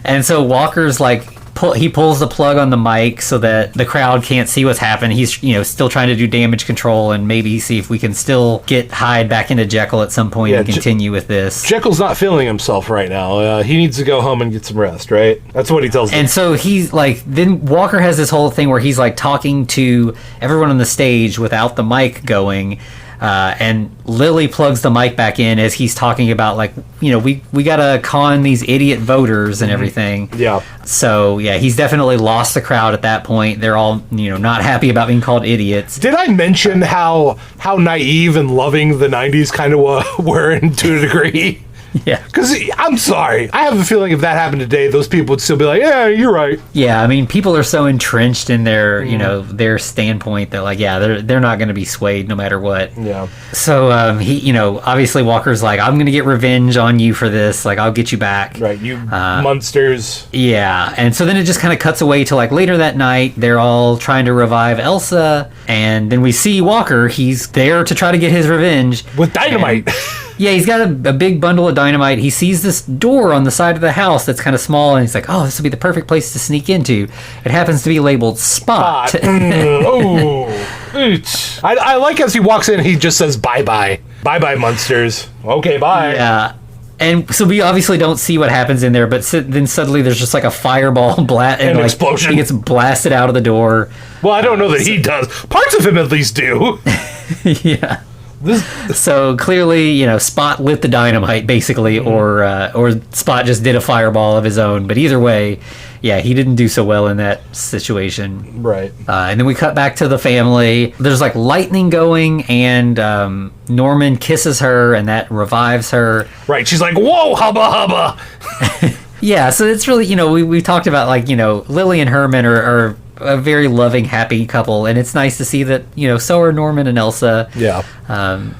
Speaker 1: And so Walker's like, he pulls the plug on the mic so that the crowd can't see what's happened. He's still trying to do damage control and maybe see if we can still get Hyde back into Jekyll at some point and continue with this.
Speaker 2: Jekyll's not feeling himself right now. He needs to go home and get some rest, right? That's what he tells them.
Speaker 1: And so he's like, then Walker has this whole thing where he's like talking to everyone on the stage without the mic going. And Lily plugs the mic back in as he's talking about like, we gotta con these idiot voters and everything.
Speaker 2: Yeah.
Speaker 1: So yeah, he's definitely lost the crowd at that point. They're all not happy about being called idiots.
Speaker 2: Did I mention how naive and loving the 90s kind of were to a degree?
Speaker 1: Yeah.
Speaker 2: Because I'm sorry, I have a feeling if that happened today, those people would still be like, yeah, you're right.
Speaker 1: Yeah, I mean, people are so entrenched in their their standpoint that like, yeah, they're not going to be swayed no matter what.
Speaker 2: Yeah.
Speaker 1: So he obviously Walker's like, I'm going to get revenge on you for this. Like, I'll get you back.
Speaker 2: Right, you monsters.
Speaker 1: Yeah, and so then it just kind of cuts away to like later that night. They're all trying to revive Elsa, and then we see Walker. He's there to try to get his revenge
Speaker 2: with dynamite.
Speaker 1: Yeah, he's got a big bundle of dynamite. He sees this door on the side of the house that's kind of small, and he's like, oh, this would be the perfect place to sneak into. It happens to be labeled Spot.
Speaker 2: Oh. I like as he walks in, he just says, bye-bye. Bye-bye, monsters. Okay, bye.
Speaker 1: Yeah. And so we obviously don't see what happens in there, but then suddenly there's just like a fireball and
Speaker 2: like, explosion.
Speaker 1: He gets blasted out of the door.
Speaker 2: Well, I don't know that he does. Parts of him at least do.
Speaker 1: Yeah. So clearly, Spot lit the dynamite, basically, or Spot just did a fireball of his own. But either way, yeah, he didn't do so well in that situation.
Speaker 2: Right.
Speaker 1: And then we cut back to the family. There's like lightning going, and Norman kisses her, and that revives her.
Speaker 2: Right. She's like, whoa, hubba hubba.
Speaker 1: Yeah, so it's really, we talked about, like, Lily and Herman are a very loving, happy couple, and it's nice to see that, so are Norman and Elsa.
Speaker 2: Yeah.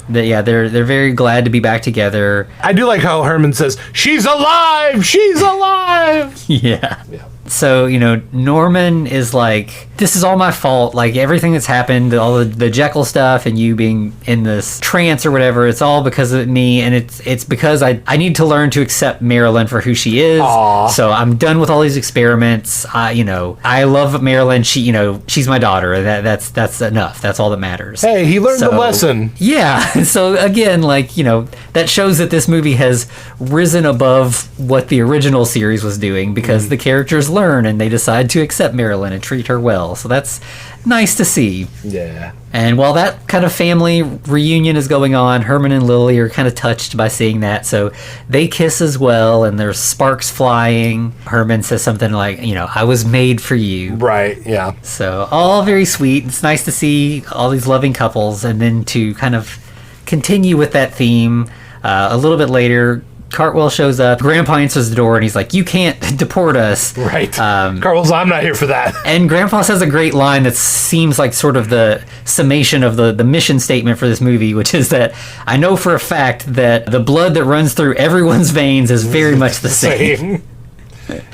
Speaker 1: They're very glad to be back together.
Speaker 2: I do like how Herman says, she's alive! She's alive!
Speaker 1: Yeah. So, Norman is like, this is all my fault. Like, everything that's happened, all the Jekyll stuff and you being in this trance or whatever, it's all because of me. And it's because I need to learn to accept Marilyn for who she is.
Speaker 2: Aww.
Speaker 1: So I'm done with all these experiments. I love Marilyn. She's my daughter. That's enough. That's all that matters.
Speaker 2: Hey, he learned the lesson.
Speaker 1: Yeah. So again, like, that shows that this movie has risen above what the original series was doing, because the characters learn and they decide to accept Marilyn and treat her well. So that's nice to see.
Speaker 2: Yeah.
Speaker 1: And while that kind of family reunion is going on, Herman and Lily are kind of touched by seeing that. So they kiss as well, and there's sparks flying. Herman says something like, I was made for you.
Speaker 2: Right, yeah.
Speaker 1: So all very sweet. It's nice to see all these loving couples, and then to kind of continue with that theme. A little bit later, Cartwell shows up. Grandpa answers the door, and he's like, you can't deport us.
Speaker 2: Right. Cartwell's, I'm not here for that.
Speaker 1: And Grandpa says a great line that seems like sort of the summation of the mission statement for this movie, which is that I know for a fact that the blood that runs through everyone's veins is very much the same.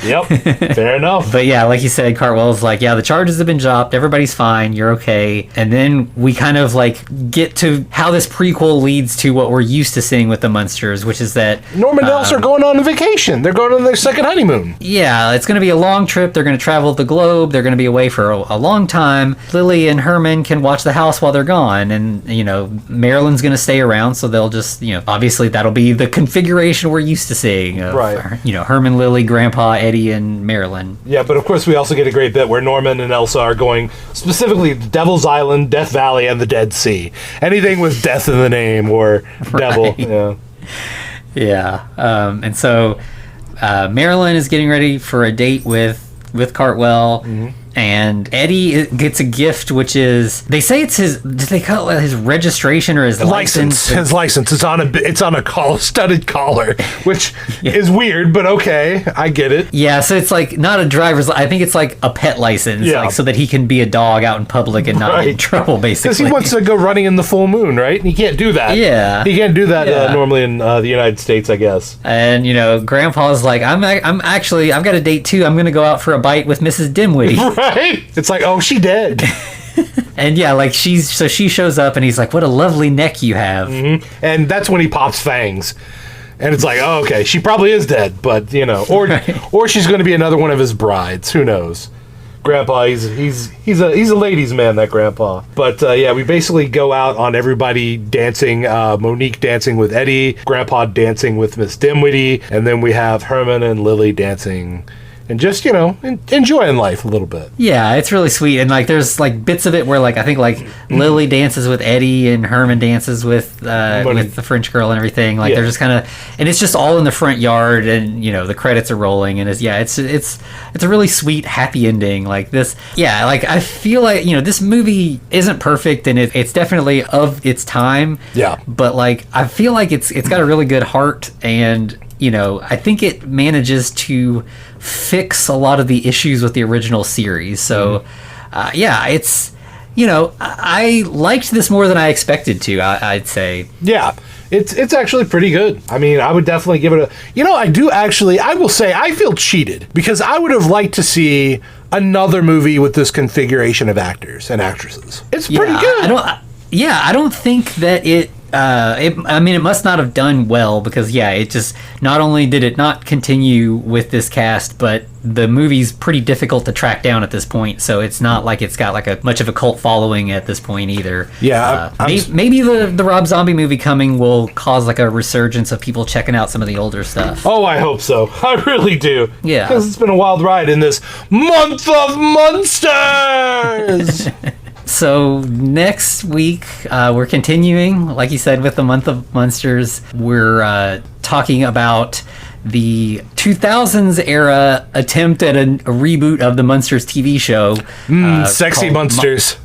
Speaker 2: Yep, fair enough.
Speaker 1: But yeah, like you said, Cartwell's like, yeah, the charges have been dropped, everybody's fine, you're okay. And then we kind of like get to how this prequel leads to what we're used to seeing with the Munsters, which is that
Speaker 2: Norman and Elsa are going on a vacation. They're going on their second honeymoon.
Speaker 1: Yeah, it's going to be a long trip. They're going to travel the globe. They're going to be away for a long time. Lily and Herman can watch the house while they're gone, and Marilyn's going to stay around, so they'll just obviously that'll be the configuration we're used to seeing of,
Speaker 2: right.
Speaker 1: Herman, Lily, Grandpa, Eddie, and Marilyn.
Speaker 2: Yeah, but of course we also get a great bit where Norman and Elsa are going specifically to Devil's Island, Death Valley, and the Dead Sea. Anything with death in the name or devil. Yeah.
Speaker 1: Yeah. And so Marilyn is getting ready for a date with Cartwell. Mm-hmm. And Eddie gets a gift, which is, they say it's his, did they call it his registration or his license?
Speaker 2: His license. It's on a studded collar, which is weird, but okay, I get it.
Speaker 1: Yeah, so it's like not a driver's, I think it's like a pet license, like so that he can be a dog out in public and not get in trouble, basically.
Speaker 2: Because he wants to go running in the full moon, right? And he can't do that.
Speaker 1: Yeah.
Speaker 2: He can't do that normally in the United States, I guess.
Speaker 1: And, Grandpa's like, I've got a date too. I'm going to go out for a bite with Mrs. Dimwitty.
Speaker 2: Right? It's like, oh, she dead.
Speaker 1: And yeah, like she shows up and he's like, what a lovely neck you have.
Speaker 2: Mm-hmm. And that's when he pops fangs. And it's like, oh, okay, she probably is dead, but or she's going to be another one of his brides. Who knows? Grandpa, he's a ladies' man, that Grandpa. But we basically go out on everybody dancing. Monique dancing with Eddie, Grandpa dancing with Miss Dimwitty, and then we have Herman and Lily dancing. And just, enjoying life a little bit.
Speaker 1: Yeah, it's really sweet. And, like, there's, like, bits of it where, like, I think, like, Lily dances with Eddie and Herman dances with the French girl and everything. Like, they're just kind of... And it's just all in the front yard and, the credits are rolling. And, it's a really sweet, happy ending. Like, this... Yeah, like, I feel like, this movie isn't perfect and it's definitely of its time.
Speaker 2: Yeah.
Speaker 1: But, like, I feel like it's got a really good heart and... I think it manages to fix a lot of the issues with the original series. So, it's, I liked this more than I expected to, I'd say.
Speaker 2: Yeah, it's actually pretty good. I mean, I would definitely give it a... I will say, I feel cheated because I would have liked to see another movie with this configuration of actors and actresses. It's pretty good.
Speaker 1: I don't think that it must not have done well because, it just, not only did it not continue with this cast, but the movie's pretty difficult to track down at this point, so it's not like it's got like much of a cult following at this point either.
Speaker 2: Yeah.
Speaker 1: Maybe the Rob Zombie movie coming will cause like a resurgence of people checking out some of the older stuff.
Speaker 2: Oh, I hope so. I really do.
Speaker 1: Yeah.
Speaker 2: Because it's been a wild ride in this month of Munsters!
Speaker 1: So next week, we're continuing, like you said, with the month of Munsters. We're talking about the 2000s era attempt at a reboot of the Munsters TV show.
Speaker 2: Sexy Munsters.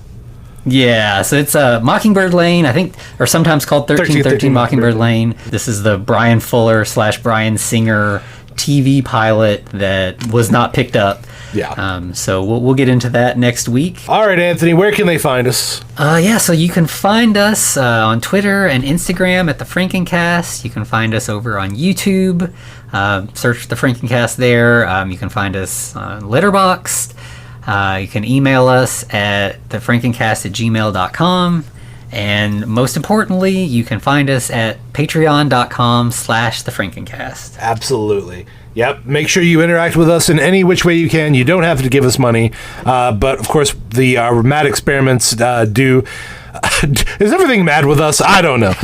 Speaker 1: Yeah, so it's Mockingbird Lane, I think, or sometimes called 1313 Mockingbird Lane. This is the Brian Fuller / Brian Singer TV pilot that was not picked up.
Speaker 2: Yeah.
Speaker 1: So we'll get into that next week.
Speaker 2: All right, Anthony, where can they find us?
Speaker 1: So you can find us on Twitter and Instagram at The Frankencast. You can find us over on YouTube. Search The Frankencast there. You can find us on Letterboxd. You can email us at thefrankencast@gmail.com. And most importantly, you can find us at patreon.com/thefrankencast.
Speaker 2: Absolutely. Yep. Make sure you interact with us in any which way you can. You don't have to give us money. But, of course, the mad experiments do... Is everything mad with us? I don't know.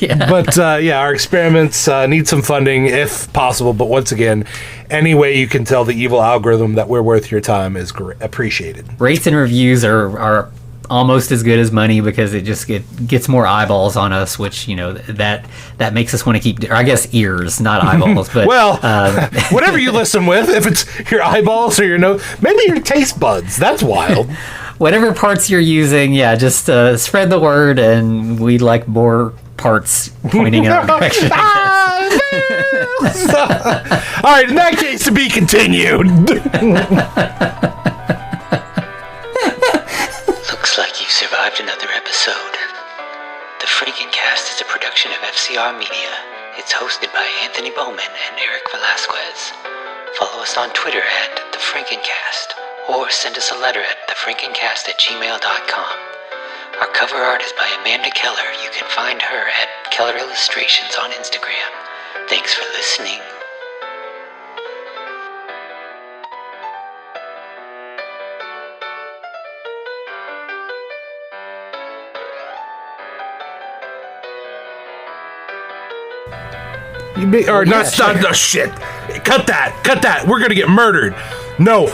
Speaker 1: Yeah.
Speaker 2: But, our experiments need some funding if possible. But once again, any way you can tell the evil algorithm that we're worth your time is appreciated.
Speaker 1: Rates and reviews are almost as good as money because it just gets more eyeballs on us, which that makes us want to keep, or I guess ears, not eyeballs, but
Speaker 2: well, whatever you listen with, if it's your eyeballs or your nose, maybe your taste buds, that's wild.
Speaker 1: Whatever parts you're using, just spread the word, and we'd like more parts pointing in our direction. All
Speaker 2: right, in that case, to be continued.
Speaker 3: Looks like you've survived another episode. The Frankencast is a production of FCR Media. It's hosted by Anthony Bowman and Eric Velasquez. Follow us on Twitter at The Frankencast, or send us a letter at thefrankencast@gmail.com. Our cover art is by Amanda Keller. You can find her at Keller Illustrations on Instagram. Thanks for listening.
Speaker 2: Shit. Cut that. We're going to get murdered. No.